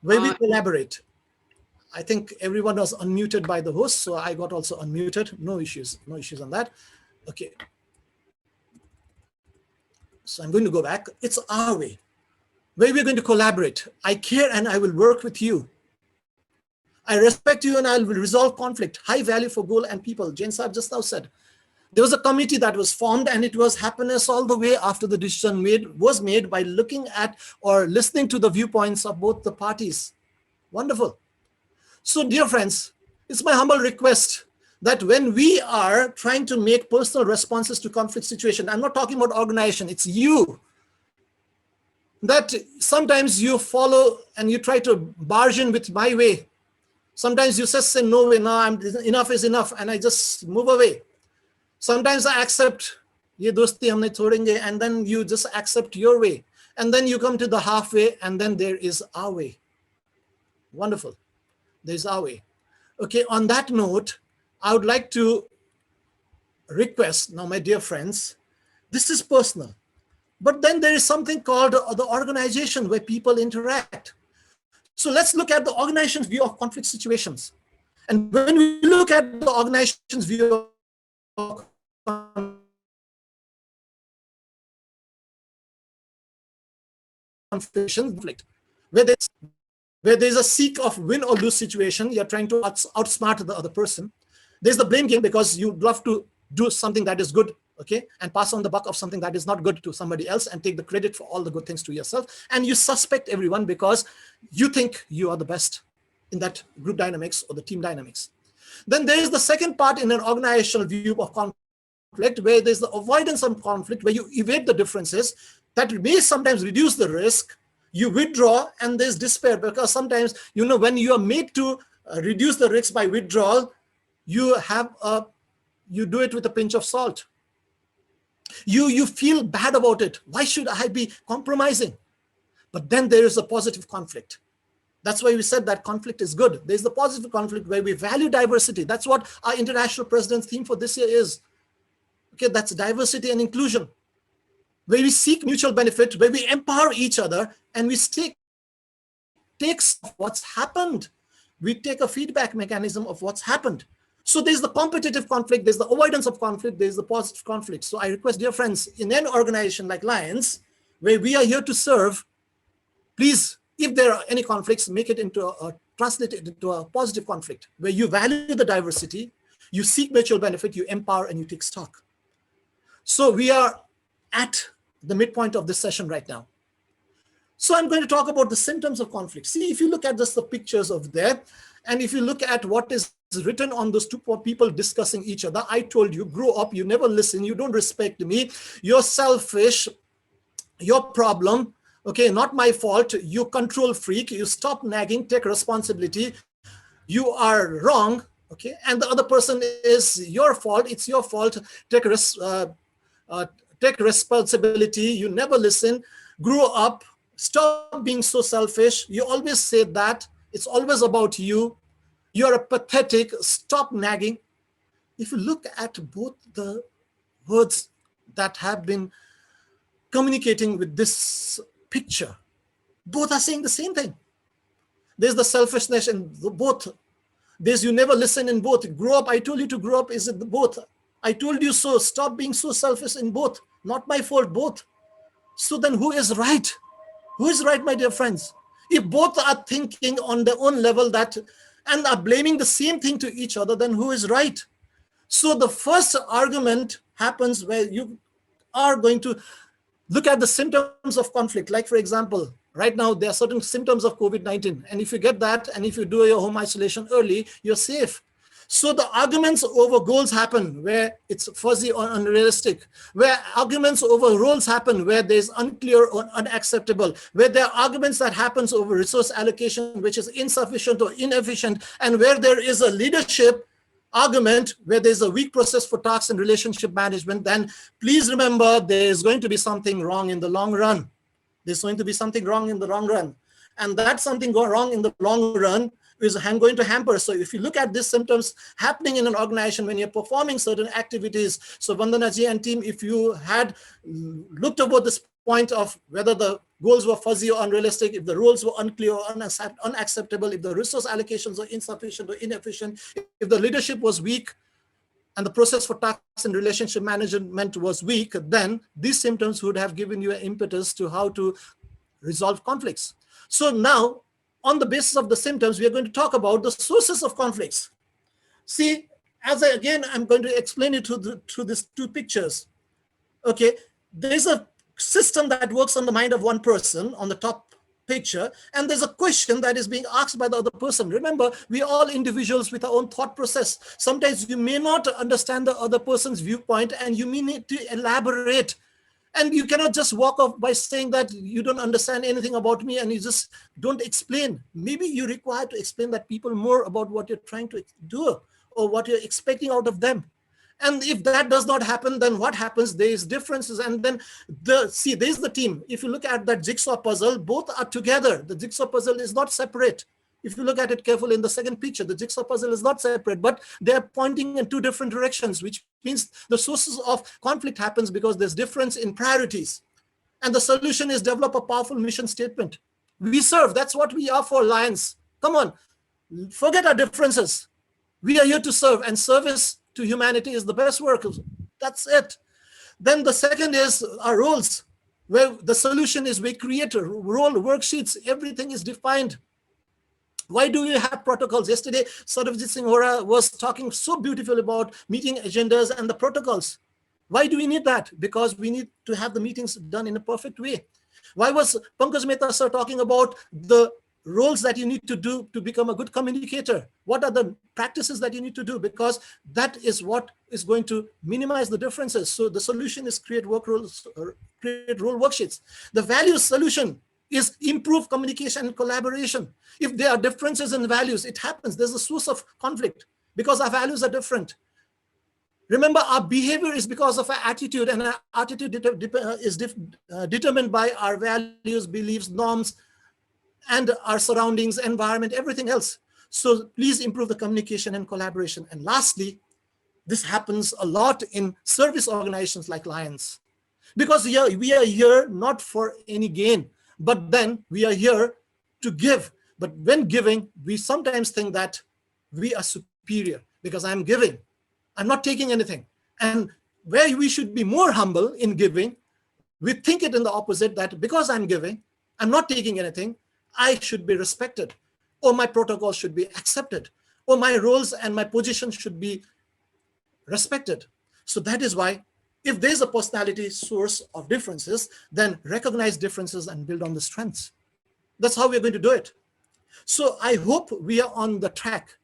Where we collaborate. I think everyone was unmuted by the host, so I got also unmuted. No issues on that. Okay. So I'm going to go back. It's our way, where we're going to collaborate. I care and I will work with you. I respect you and I will resolve conflict. High value for goal and people. Jain Saab just now said. There was a committee that was formed and it was happiness all the way after the decision was made by looking at or listening to the viewpoints of both the parties. Wonderful. So dear friends, it's my humble request that when we are trying to make personal responses to conflict situation, I'm not talking about organization, it's you, that sometimes you follow and you try to barge in with my way. Sometimes you just say, no way, no, enough is enough, and I just move away. Sometimes I accept, ye dosti hum nahi chhodenge, and then you just accept your way. And then you come to the halfway, and then there is our way. Wonderful. There's our way. Okay, on that note, I would like to request, now my dear friends, this is personal, but then there is something called the organization where people interact. So let's look at the organization's view of conflict situations. And when we look at the organization's view of conflict, where there's a seek of win or lose situation, you're trying to outsmart the other person. There's the blame game because you love to do something that is good, okay, and pass on the buck of something that is not good to somebody else and take the credit for all the good things to yourself. And you suspect everyone because you think you are the best in that group dynamics or the team dynamics. Then there is the second part in an organizational view of conflict, where there's the avoidance of conflict, where you evade the differences that may sometimes reduce the risk. You withdraw and there's despair because sometimes, you know, when you are made to reduce the risk by withdrawal, you do it with a pinch of salt. You feel bad about it. Why should I be compromising? But then there is a positive conflict. That's why we said that conflict is good. There's the positive conflict where we value diversity. That's what our international president's theme for this year is. Okay, that's diversity and inclusion, where we seek mutual benefit, where we empower each other, and we take what's happened. We take a feedback mechanism of what's happened. So there's the competitive conflict, there's the avoidance of conflict, there's the positive conflict. So I request, dear friends, in an organization like Lions, where we are here to serve, please, if there are any conflicts, make it into translate it into a positive conflict, where you value the diversity, you seek mutual benefit, you empower, and you take stock. So we are at the midpoint of this session right now. So I'm going to talk about the symptoms of conflict. See, if you look at just the pictures of there, and if you look at what is written on those two people discussing each other, I told you, grow up, you never listen, you don't respect me, you're selfish, your problem, okay, not my fault, you control freak, you stop nagging, take responsibility, you are wrong, okay, and the other person is your fault, it's your fault, take responsibility, you never listen, grow up, stop being so selfish, you always say that, it's always about you, you're a pathetic, stop nagging. If you look at both the words that have been communicating with this picture, both are saying the same thing. There's the selfishness in both There's you never listen in both. Grow up, I told you to grow up, is it both? I told you so. Stop being so selfish in both. Not my fault, both. So then who is right? Who is right, my dear friends? If both are thinking on their own level that and are blaming the same thing to each other, then who is right? So the first argument happens where you are going to look at the symptoms of conflict. Like, for example, right now, there are certain symptoms of COVID-19. And if you get that, and if you do your home isolation early, you're safe. So the arguments over goals happen where it's fuzzy or unrealistic, where arguments over roles happen where there's unclear or unacceptable, where there are arguments that happens over resource allocation, which is insufficient or inefficient, and where there is a leadership argument where there's a weak process for tasks and relationship management, then please remember there's going to be something wrong in the long run. There's going to be something wrong in the long run. And that something go wrong in the long run is going to hamper. So if you look at these symptoms happening in an organization when you're performing certain activities, so Vandana ji and team, if you had looked over this point of whether the goals were fuzzy or unrealistic, if the roles were unclear or unacceptable, if the resource allocations were insufficient or inefficient, if the leadership was weak, and the process for tasks and relationship management was weak, then these symptoms would have given you an impetus to how to resolve conflicts. So now, on the basis of the symptoms, we are going to talk about the sources of conflicts. See, I'm going to explain it through these two pictures. Okay, there's a system that works on the mind of one person on the top picture, and there's a question that is being asked by the other person. Remember, we are all individuals with our own thought process. Sometimes you may not understand the other person's viewpoint, and you may need to elaborate. And you cannot just walk off by saying that you don't understand anything about me and you just don't explain. Maybe you require to explain that people more about what you're trying to do or what you're expecting out of them. And if that does not happen, then what happens? There's differences. And then there's the team. If you look at that jigsaw puzzle, both are together. The jigsaw puzzle is not separate. If you look at it carefully in the second picture, the jigsaw puzzle is not separate, but they're pointing in two different directions, which means the sources of conflict happens because there's difference in priorities. And the solution is develop a powerful mission statement. We serve, that's what we are for, Lions. Come on, forget our differences. We are here to serve, and service to humanity is the best work. That's it. Then the second is our roles, where the solution is we create role worksheets, everything is defined. Why do you have protocols? Yesterday, Sarabjit Singh Hora was talking so beautifully about meeting agendas and the protocols. Why do we need that? Because we need to have the meetings done in a perfect way. Why was Pankaj Mehta sir talking about the roles that you need to do to become a good communicator? What are the practices that you need to do? Because that is what is going to minimize the differences. So the solution is create work roles, or create role worksheets. The value solution is improve communication and collaboration. If there are differences in values, it happens. There's a source of conflict because our values are different. Remember, our behavior is because of our attitude, and our attitude is determined by our values, beliefs, norms, and our surroundings, environment, everything else. So please improve the communication and collaboration. And lastly, this happens a lot in service organizations like Lions, because we are here not for any gain, but then we are here to give. But when giving, we sometimes think that we are superior because I'm giving. I'm not taking anything. And where we should be more humble in giving, we think it in the opposite, that because I'm giving, I'm not taking anything, I should be respected, or my protocol should be accepted, or my roles and my position should be respected. So that is why, if there's a personality source of differences, then recognize differences and build on the strengths. That's how we're going to do it. So I hope we are on the track.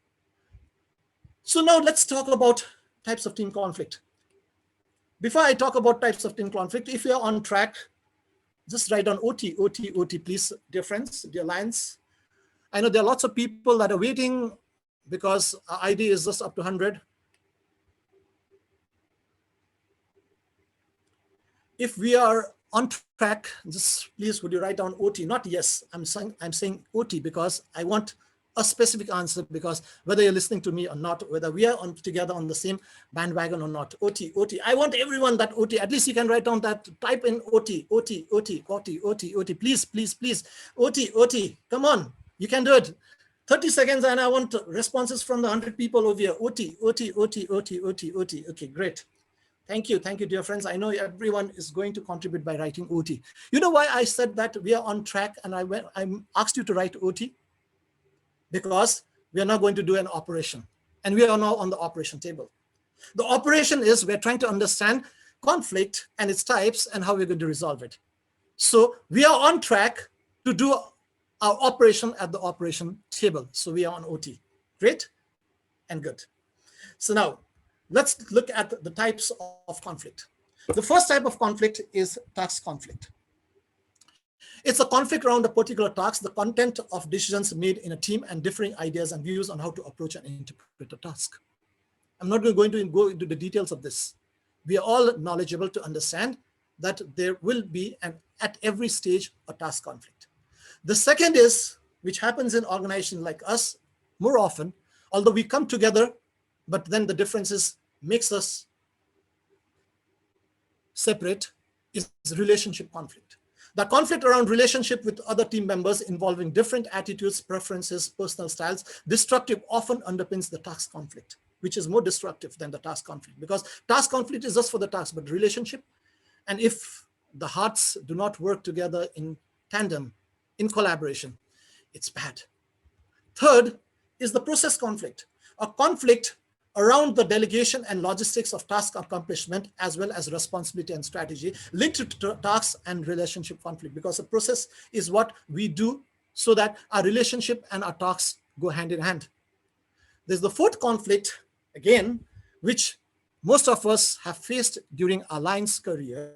So now let's talk about types of team conflict. Before I talk about types of team conflict, if you're on track, just write down OT, OT, OT, please, dear friends, dear Lions. I know there are lots of people that are waiting because our ID is just up to 100. If we are on track, just please would you write down OT, not yes. I'm saying OT because I want a specific answer, because whether you're listening to me or not, whether we are together on the same bandwagon or not, OT, OT. I want everyone that OT, at least you can write down that, type in OT, OT, OT, OT, OT, OT, please, please, please, OT, OT, come on, you can do it. 30 seconds, and I want responses from the 100 people over here. OT, OT, OT, OT, OT, OT. Okay, great. Thank you, dear friends. I know everyone is going to contribute by writing OT. You know why I said that we are on track and I asked you to write OT? Because we are now going to do an operation, and we are now on the operation table. The operation is we're trying to understand conflict and its types and how we're going to resolve it. So we are on track to do our operation at the operation table. So we are on OT. Great and good. So now let's look at the types of conflict. The first type of conflict is task conflict. It's a conflict around a particular task, the content of decisions made in a team, and differing ideas and views on how to approach and interpret a task. I'm not going to go into the details of this. We are all knowledgeable to understand that there will be, at every stage, a task conflict. The second is, which happens in organizations like us more often, although we come together, but then the differences makes us separate, is relationship conflict. The conflict around relationship with other team members involving different attitudes, preferences, personal styles, destructive often underpins the task conflict, which is more destructive than the task conflict, because task conflict is just for the task, but relationship, and if the hearts do not work together in tandem, in collaboration, it's bad. Third is the process conflict, a conflict around the delegation and logistics of task accomplishment, as well as responsibility and strategy linked to tasks and relationship conflict, because the process is what we do so that our relationship and our tasks go hand in hand. There's the fourth conflict, again, which most of us have faced during our lines career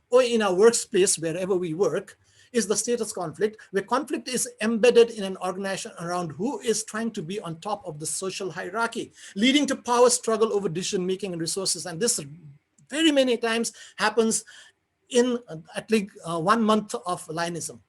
or in our workplace, wherever we work, is the status conflict, where conflict is embedded in an organization around who is trying to be on top of the social hierarchy, leading to power struggle over decision-making and resources. And this very many times happens in at least 1 month of lineism.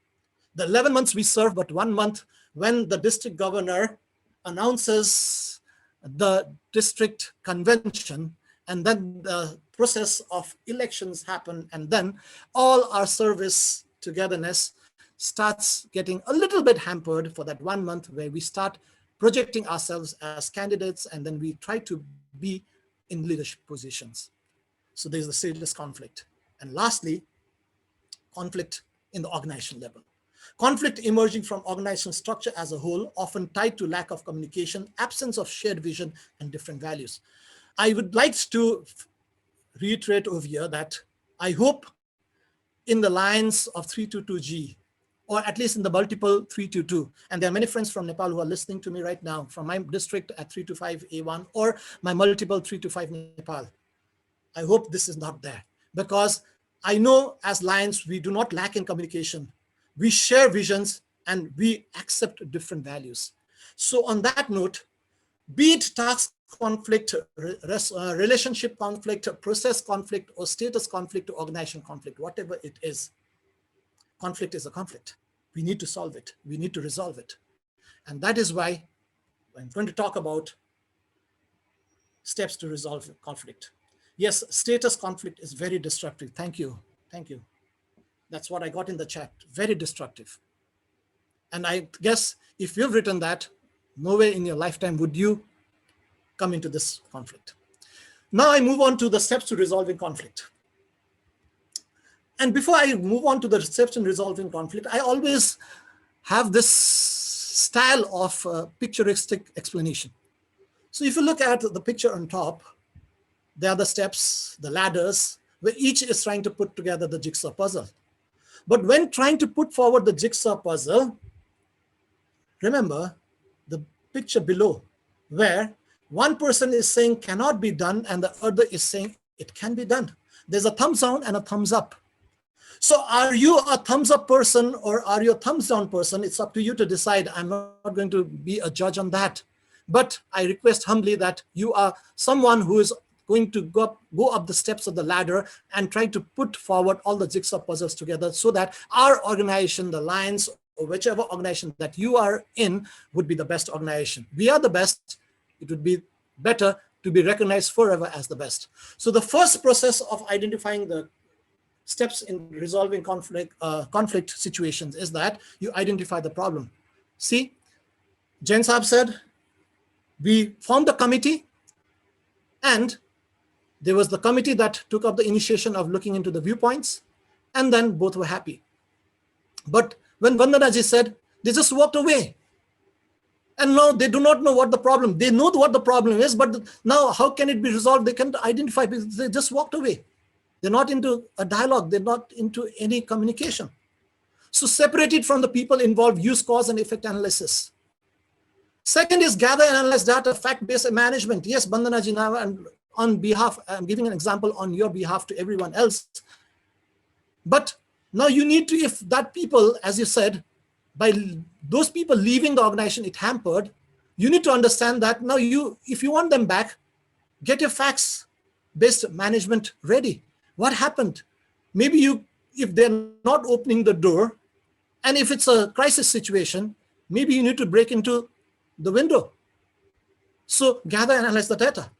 The 11 months we serve, but 1 month when the district governor announces the district convention, and then the process of elections happen, and then all our service togetherness starts getting a little bit hampered for that 1 month, where we start projecting ourselves as candidates, and then we try to be in leadership positions. So there's the status conflict. And lastly, conflict in the organization level. Conflict emerging from organizational structure as a whole, often tied to lack of communication, absence of shared vision, and different values. I would like to reiterate over here that I hope in the lines of 322G, or at least in the multiple 322, and there are many friends from Nepal who are listening to me right now, from my district at 325A1 or my multiple 325 Nepal. I hope this is not there, because I know as Lions, we do not lack in communication. We share visions and we accept different values. So on that note, be it task conflict, relationship conflict, process conflict, or status conflict, or organization conflict, whatever it is, conflict is a conflict. We need to solve it. We need to resolve it. And that is why I'm going to talk about steps to resolve conflict. Yes, status conflict is very destructive. Thank you. Thank you. That's what I got in the chat. Very destructive. And I guess if you've written that, nowhere in your lifetime would you come into this conflict. Now I move on to the steps to resolving conflict. And before I move on to the steps to resolving conflict, I always have this style of picturesque explanation. So if you look at the picture on top, there are the steps, the ladders, where each is trying to put together the jigsaw puzzle. But when trying to put forward the jigsaw puzzle, remember the picture below, where one person is saying cannot be done and the other is saying it can be done. There's a thumbs down and a thumbs up. So are you a thumbs up person or are you a thumbs down person? It's up to you to decide. I'm not going to be a judge on that. But I request humbly that you are someone who is going to go up the steps of the ladder and try to put forward all the jigsaw puzzles together so that our organization, the Lions, or whichever organization that you are in, would be the best organization. We are the best. It would be better to be recognized forever as the best. So the first process of identifying the steps in resolving conflict situations is that you identify the problem. See, Jain Saab said, we formed a committee, and there was the committee that took up the initiation of looking into the viewpoints, and then both were happy. But when Vandanaji said, they just walked away. And now they do not know what the problem, they know what the problem is, but now how can it be resolved? They can't identify because they just walked away. They're not into a dialogue, they're not into any communication. So separate it from the people involved, use cause and effect analysis. Second is gather and analyze data, fact-based management. Yes, Bandanaji, now and on behalf, I'm giving an example on your behalf to everyone else. But now you need to, if that people, as you said, by those people leaving the organization, it hampered, you need to understand that now if you want them back, get your facts-based management ready. What happened? Maybe if they're not opening the door, and if it's a crisis situation, maybe you need to break into the window. So gather and analyze the data.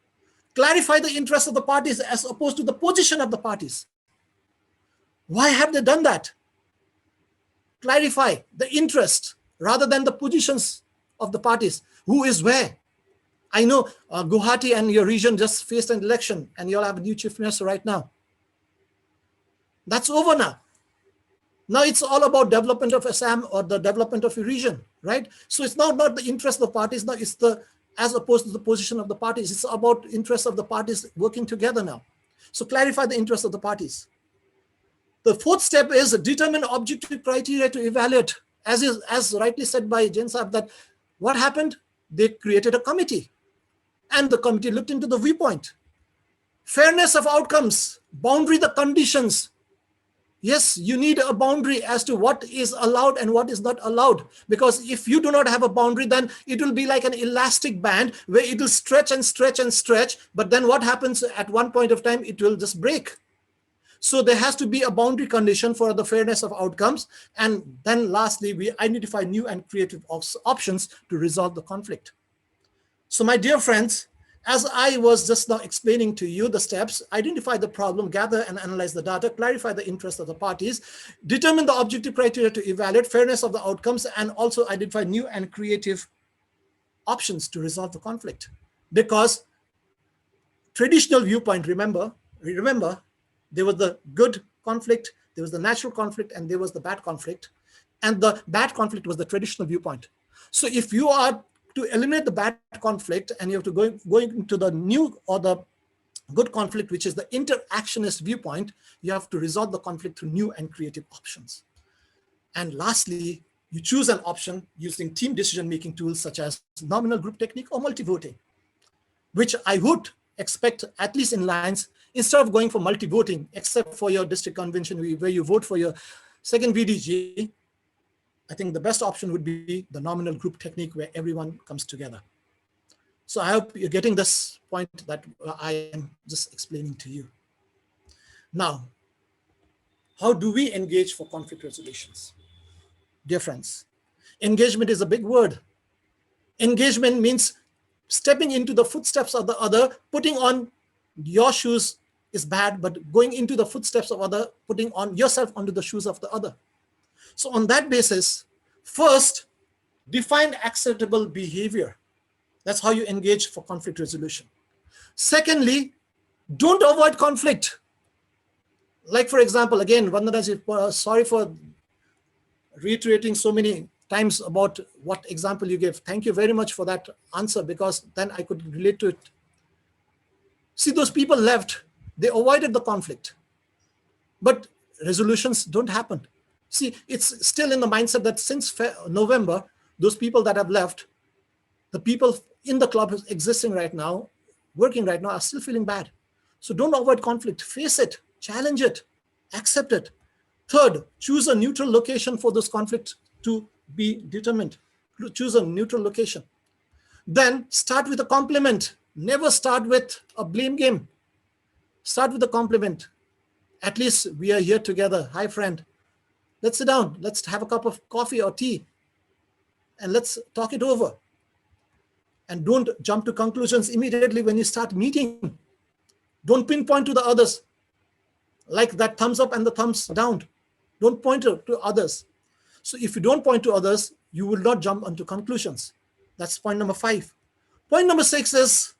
Clarify the interests of the parties as opposed to the position of the parties. Why have they done that? Clarify the interest rather than the positions of the parties. Who is where? I know Guwahati and your region just faced an election and you all have a new chief minister right now. That's over now. Now it's all about development of Assam or the development of a region, right? So it's not the interest of the parties now, it's as opposed to the position of the parties. It's about interests of the parties working together now. So clarify the interests of the parties. The fourth step is determine objective criteria to evaluate. As rightly said by Jain Saab, that what happened? They created a committee and the committee looked into the viewpoint. Fairness of outcomes, boundary the conditions. Yes, you need a boundary as to what is allowed and what is not allowed. Because if you do not have a boundary, then it will be like an elastic band where it will stretch and stretch and stretch. But then what happens at one point of time, it will just break. So there has to be a boundary condition for the fairness of outcomes. And then lastly, we identify new and creative options to resolve the conflict. So my dear friends, as I was just now explaining to you the steps, identify the problem, gather and analyze the data, clarify the interests of the parties, determine the objective criteria to evaluate fairness of the outcomes, and also identify new and creative options to resolve the conflict. Because traditional viewpoint, remember, there was the good conflict, there was the natural conflict, and there was the bad conflict. And the bad conflict was the traditional viewpoint. So if you are to eliminate the bad conflict and you have to go into the new or the good conflict, which is the interactionist viewpoint, you have to resolve the conflict through new and creative options. And lastly, you choose an option using team decision-making tools such as nominal group technique or multi-voting, which I would expect, at least in lines, instead of going for multi-voting, except for your district convention where you vote for your second VDG, I think the best option would be the nominal group technique where everyone comes together. So I hope you're getting this point that I am just explaining to you. Now, how do we engage for conflict resolutions? Dear friends, engagement is a big word. Engagement means stepping into the footsteps of the other, putting on your shoes is bad, but going into the footsteps of other, putting on yourself onto the shoes of the other. So on that basis, first, define acceptable behavior. That's how you engage for conflict resolution. Secondly, don't avoid conflict. Like, for example, again, Vandanaji, sorry for reiterating so many times about what example you gave. Thank you very much for that answer, because then I could relate to it. See, those people left, they avoided the conflict, but resolutions don't happen. See, it's still in the mindset that since November, those people that have left, the people in the club existing right now, working right now, are still feeling bad. So don't avoid conflict, face it, challenge it, accept it. Third, choose a neutral location for this conflict to be determined. Choose a neutral location. Then start with a compliment. Never start with a blame game. Start with a compliment. At least we are here together. Hi, friend. Let's sit down. Let's have a cup of coffee or tea and let's talk it over. And don't jump to conclusions immediately when you start meeting. Don't pinpoint to the others like that thumbs up and the thumbs down. Don't point to others. So if you don't point to others, you will not jump onto conclusions. That's point number 5. Point number 6 is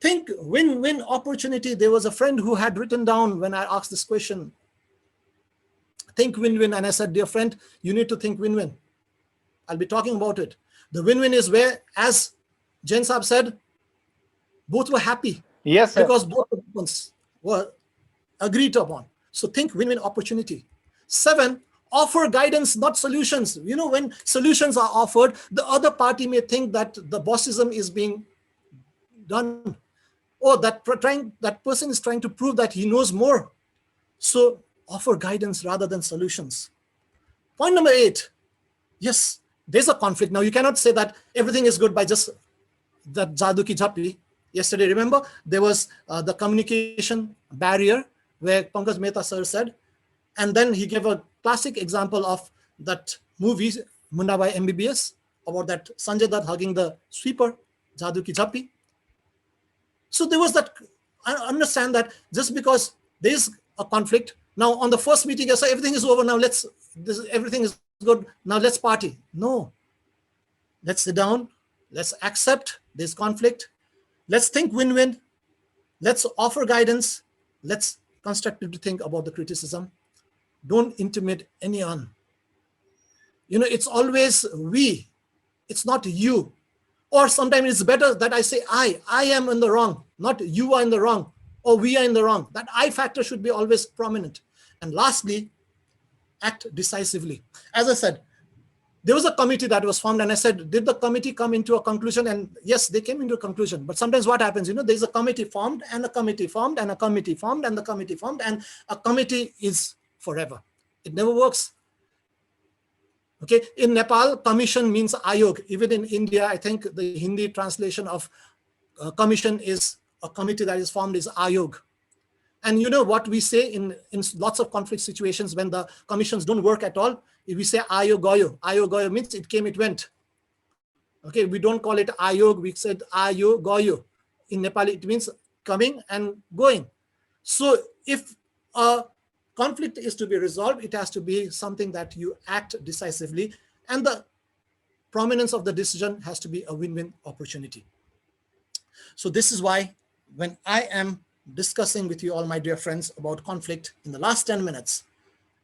think win-win opportunity. There was a friend who had written down when I asked this question, think win-win. And I said, dear friend, you need to think win-win. I'll be talking about it. The win-win is where, as Jain Saab said, both were happy.
Yes, sir.
Because both of ones were agreed upon. So think win-win opportunity. 7, offer guidance, not solutions. You know, when solutions are offered, the other party may think that the bossism is being done, or that person is trying to prove that he knows more. So offer guidance rather than solutions. Point number 8, yes, there's a conflict. Now you cannot say that everything is good by just that Jadoo Ki Jhappi. Yesterday, remember, there was the communication barrier where Pankaj Mehta sir said, and then he gave a classic example of that movie, Munda Bhai MBBS, about that Sanjay Dutt hugging the sweeper, Jadoo Ki Jhappi. So there was that, I understand that just because there is a conflict, now on the first meeting, yes, everything is over, now everything is good, now let's party. No, let's sit down, let's accept this conflict, let's think win-win, let's offer guidance, let's constructively think about the criticism. Don't intimidate anyone. You know, it's always we, it's not you. Or sometimes it's better that I say I am in the wrong, not you are in the wrong, or we are in the wrong. That I factor should be always prominent. And lastly, act decisively. As I said, there was a committee that was formed, and I said, did the committee come into a conclusion? And yes, they came into a conclusion. But sometimes what happens, you know, there's a committee formed, and a committee formed, and a committee formed, and the committee formed, and a committee is forever. It never works. Okay, in Nepal, commission means ayog. Even in India, I think the Hindi translation of commission is a committee that is formed is ayog. And you know what we say in lots of conflict situations when the commissions don't work at all, we say ayo goyo. Ayo goyo means it came, it went. Okay, we don't call it ayog, we said ayo goyo. In Nepali, it means coming and going. So if a conflict is to be resolved, it has to be something that you act decisively, and the prominence of the decision has to be a win-win opportunity. So this is why when I am discussing with you all, my dear friends, about conflict in the last 10 minutes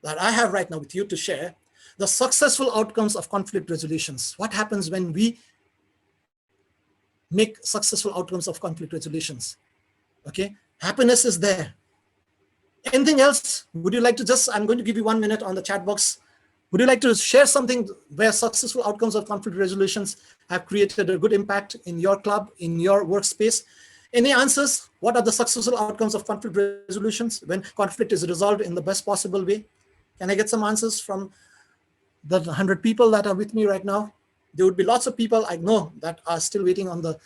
that I have right now with you to share, the successful outcomes of conflict resolutions. What happens when we make successful outcomes of conflict resolutions? Okay, happiness is there. Anything else? Would you like to just, I'm going to give you 1 minute on the chat box. Would you like to share something where successful outcomes of conflict resolutions have created a good impact in your club, in your workspace? Any answers? What are the successful outcomes of conflict resolutions when conflict is resolved in the best possible way? Can I get some answers from the 100 people that are with me right now? There would be lots of people I know that are still waiting on the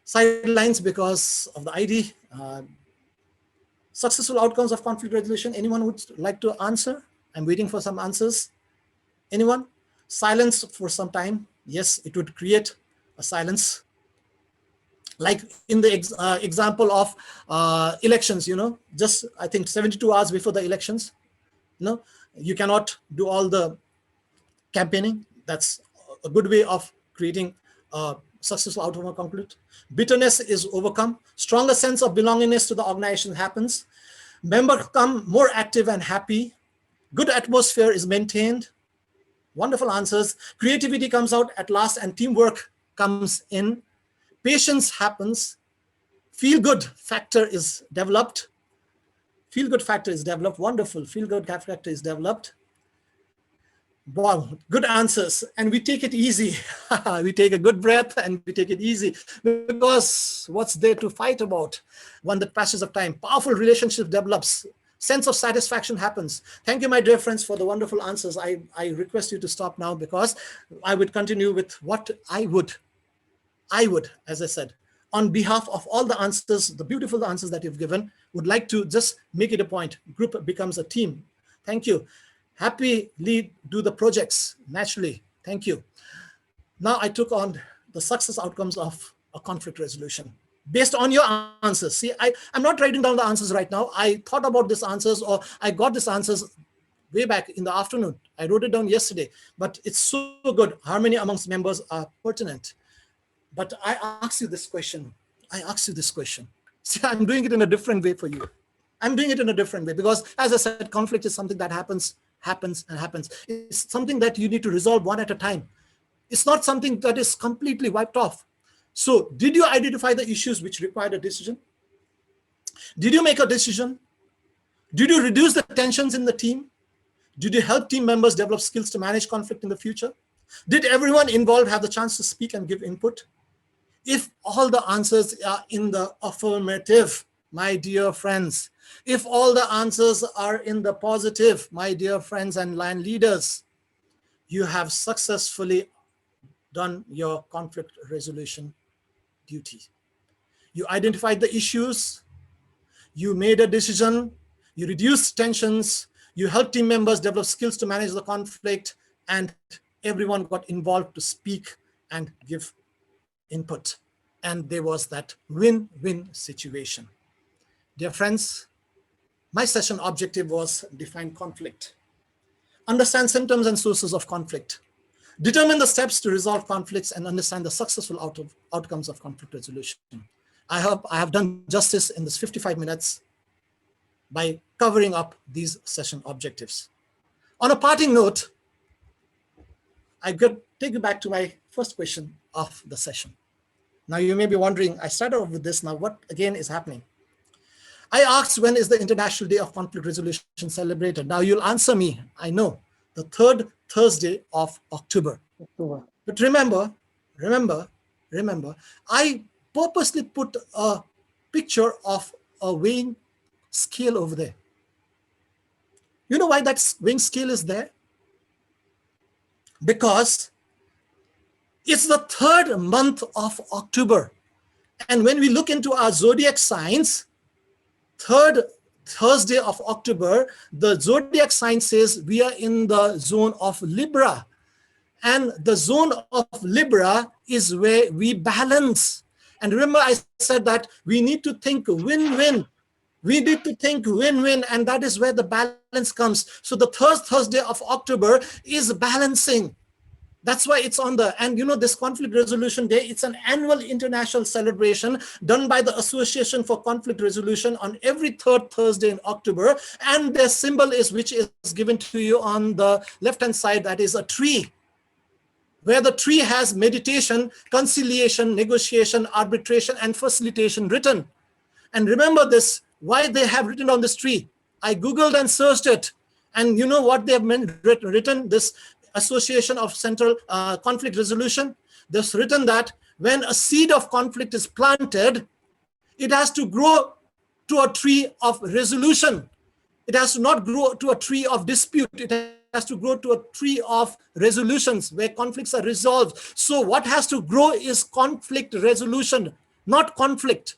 sidelines because of the ID. Successful outcomes of conflict resolution. Anyone would like to answer? I'm waiting for some answers. Anyone? Silence for some time. Yes, it would create a silence. Like in the example of elections, you know, just I think 72 hours before the elections, you know, you cannot do all the campaigning. That's a good way of creating a successful outcome of conflict. Bitterness is overcome. Stronger sense of belongingness to the organization happens. Members become more active and happy. Good atmosphere is maintained. Wonderful answers. Creativity comes out at last and teamwork comes in. Patience happens. Feel-good factor is developed. Feel-good factor is developed. Wonderful. Feel-good factor is developed. Wow, good answers. And we take it easy. We take a good breath and we take it easy, because what's there to fight about? When the passage of time, powerful relationship develops, sense of satisfaction happens. Thank you, my dear friends, for the wonderful answers. I request you to stop now, because I would continue with what I would, as I said, on behalf of all the answers, the beautiful answers that you've given, would like to just make it a point. Group becomes a team. Thank you. Happily do the projects naturally. Thank you. Now I took on the success outcomes of a conflict resolution based on your answers. See, I'm not writing down the answers right now. I thought about these answers, or I got these answers way back in the afternoon. I wrote it down yesterday, but it's so good. Harmony amongst members are pertinent. But I ask you this question. See, I'm doing it in a different way for you. I'm doing it in a different way because, as I said, conflict is something that happens. It's something that you need to resolve one at a time. It's not something that is completely wiped off. So did you identify the issues which required a decision? Did you make a decision? Did you reduce the tensions in the team? Did you help team members develop skills to manage conflict in the future? Did everyone involved have the chance to speak and give input? If all the answers are in the affirmative, my dear friends, if all the answers are in the positive, my dear friends and line leaders, you have successfully done your conflict resolution duty. You identified the issues, you made a decision, you reduced tensions, you helped team members develop skills to manage the conflict, and everyone got involved to speak and give input. And there was that win-win situation. Dear friends, my session objective was define conflict, understand symptoms and sources of conflict, determine the steps to resolve conflicts, and understand the successful outcomes of conflict resolution. I hope I have done justice in this 55 minutes by covering up these session objectives. On a parting note, I could take you back to my first question of the session. Now you may be wondering, I started off with this, now what again is happening? I asked, when is the International Day of Conflict Resolution celebrated? Now you'll answer me, I know, the third Thursday of October. But remember, I purposely put a picture of a weighing scale over there. You know why that weighing scale is there? Because it's the third month of October. And when we look into our zodiac signs, third Thursday of October, the zodiac sign says we are in the zone of Libra. And the zone of Libra is where we balance. And remember, I said that we need to think win-win. We need to think win-win, and that is where the balance comes. So the third Thursday of October is balancing. That's why it's on the, and you know, this Conflict Resolution Day, it's an annual international celebration done by the Association for Conflict Resolution on every third Thursday in October. And their symbol is, which is given to you on the left-hand side, that is a tree, where the tree has meditation, conciliation, negotiation, arbitration, and facilitation written. And remember this, why they have written on this tree. I Googled and searched it. And you know what they have written, this Association of Central Conflict Resolution, there's written that when a seed of conflict is planted, it has to grow to a tree of resolution. It has to not grow to a tree of dispute. It has to grow to a tree of resolutions where conflicts are resolved. So what has to grow is conflict resolution, not conflict.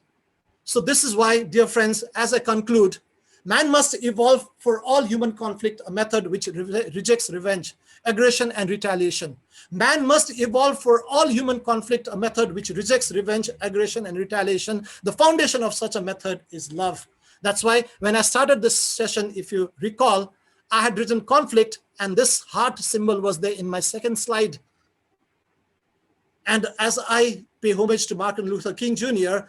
So this is why, dear friends, as I conclude, man must evolve for all human conflict, a method which rejects revenge, aggression, and retaliation. Man must evolve for all human conflict, a method which rejects revenge, aggression, and retaliation. The foundation of such a method is love. That's why when I started this session, if you recall, I had written conflict, and this heart symbol was there in my second slide. And as I pay homage to Martin Luther King Jr.,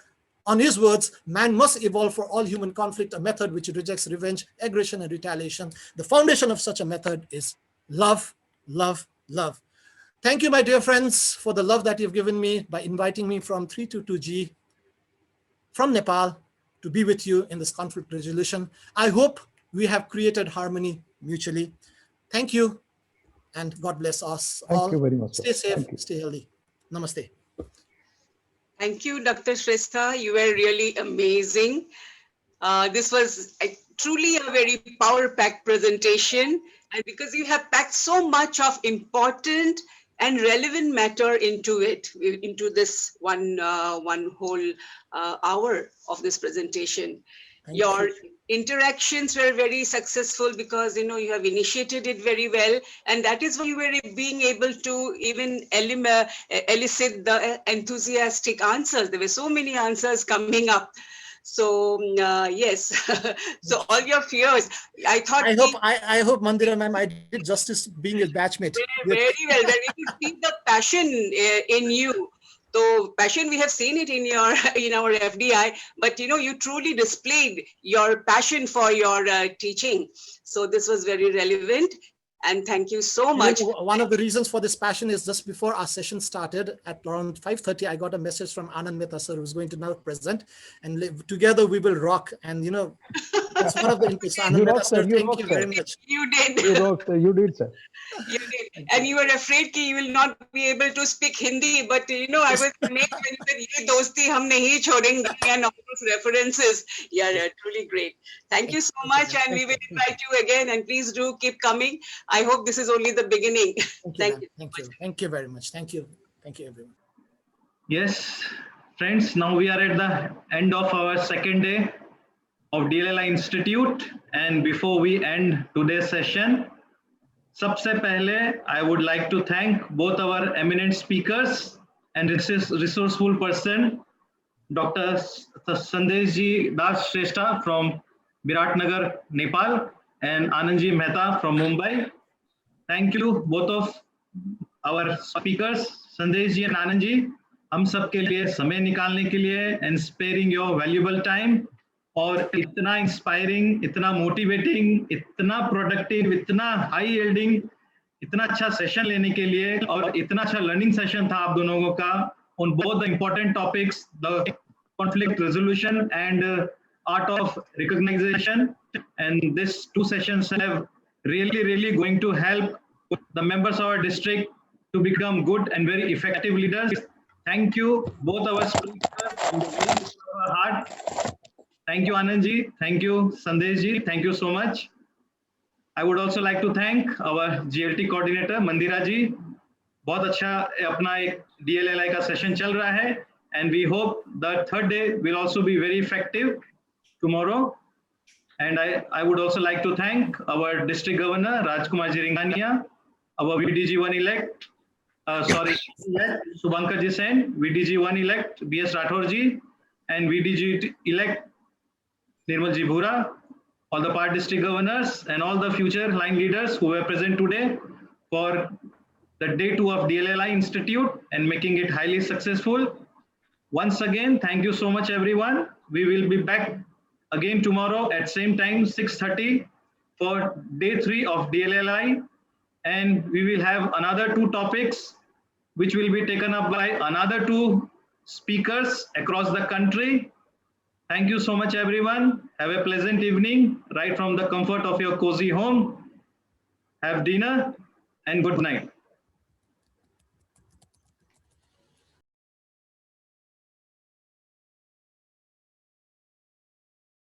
on his words, man must evolve for all human conflict, a method which rejects revenge, aggression, and retaliation. The foundation of such a method is love, love, love. Thank you, my dear friends, for the love that you've given me by inviting me from 322G from Nepal to be with you in this conflict resolution. I hope we have created harmony mutually. Thank you, and God bless us all.
Thank you very much.
Stay safe, stay healthy. Namaste.
Thank you, Dr. Shrestha. You were really amazing. This was truly a very power-packed presentation. And because you have packed so much of important and relevant matter into it, into this one whole hour of this presentation. Your interactions were very successful because, you know, you have initiated it very well. And that is why you were being able to even elicit the enthusiastic answers. There were so many answers coming up. So yes, so all your fears, I thought.
I hope Mandira ma'am, I did justice being a batchmate.
Very well. When you see the passion in you, So passion, we have seen it in your in our FDI, but you truly displayed your passion for your teaching. So this was very relevant, and thank you so much.
One of the reasons for this passion is just before our session started at around 5:30, I got a message from Anand Mehta sir, who's going to now present, and together we will rock. And that's one of the inputs. Anand Mehta sir, thank you very much.
You did.
You did, sir.
You did. And you were afraid that you will not be able to speak Hindi, but I was amazed when you said, "Ye dosti hum nahi chhodenge," and all those references. Yeah, truly great. Thank you so much, and we will invite you again. And please do keep coming. I hope this is only the beginning.
Thank you. Thank you very much. Thank you. Thank you, everyone.
Yes, friends, now we are at the end of our second day of DLLI Institute. And before we end today's session, सबसे पहले I would like to thank both our eminent speakers and resourceful person, Dr. Sandesh Ji Das Shrestha from Biratnagar, Nepal, and Anand Ji Mehta from Mumbai. Thank you both of our speakers, Sandesh Ji and Anand Ji, हम सब के लिए समय निकालने के लिए and sparing your valuable time, और इतना इंस्पायरिंग, इतना मोटिवेटिंग, इतना प्रोडक्टिव, इतना हाई यील्डिंग, इतना अच्छा सेशन लेने के लिए, और इतना अच्छा लर्निंग सेशन था आप दोनों का on both the important topics, the conflict resolution and art of recognition. And these two sessions have really going to help the members of our district to become good and very effective leaders. Thank you both our speakers from the very bottom of our heart. Thank you, Anand Ji. Thank you, Sandesh Ji. Thank you so much. I would also like to thank our GLT coordinator, Mandira Ji. बहुत अच्छा अपना एक DLLI का session चल रहा है, and we hope the third day will also be very effective tomorrow. And I would also like to thank our district governor, Rajkumar Ji Ringania, our VDG1 elect, Subhankar Ji Sen, VDG1 elect, BS Rathore Ji, and VDG elect, Nirmal Ji Bhura, all the part district governors and all the future line leaders who were present today for the day 2 of DLLI Institute and making it highly successful. Once again, thank you so much, everyone. We will be back again tomorrow at same time, 6:30 for day 3 of DLLI. And we will have another 2 topics, which will be taken up by another 2 speakers across the country. Thank you so much, everyone. Have a pleasant evening, right from the comfort of your cozy home. Have dinner and good night.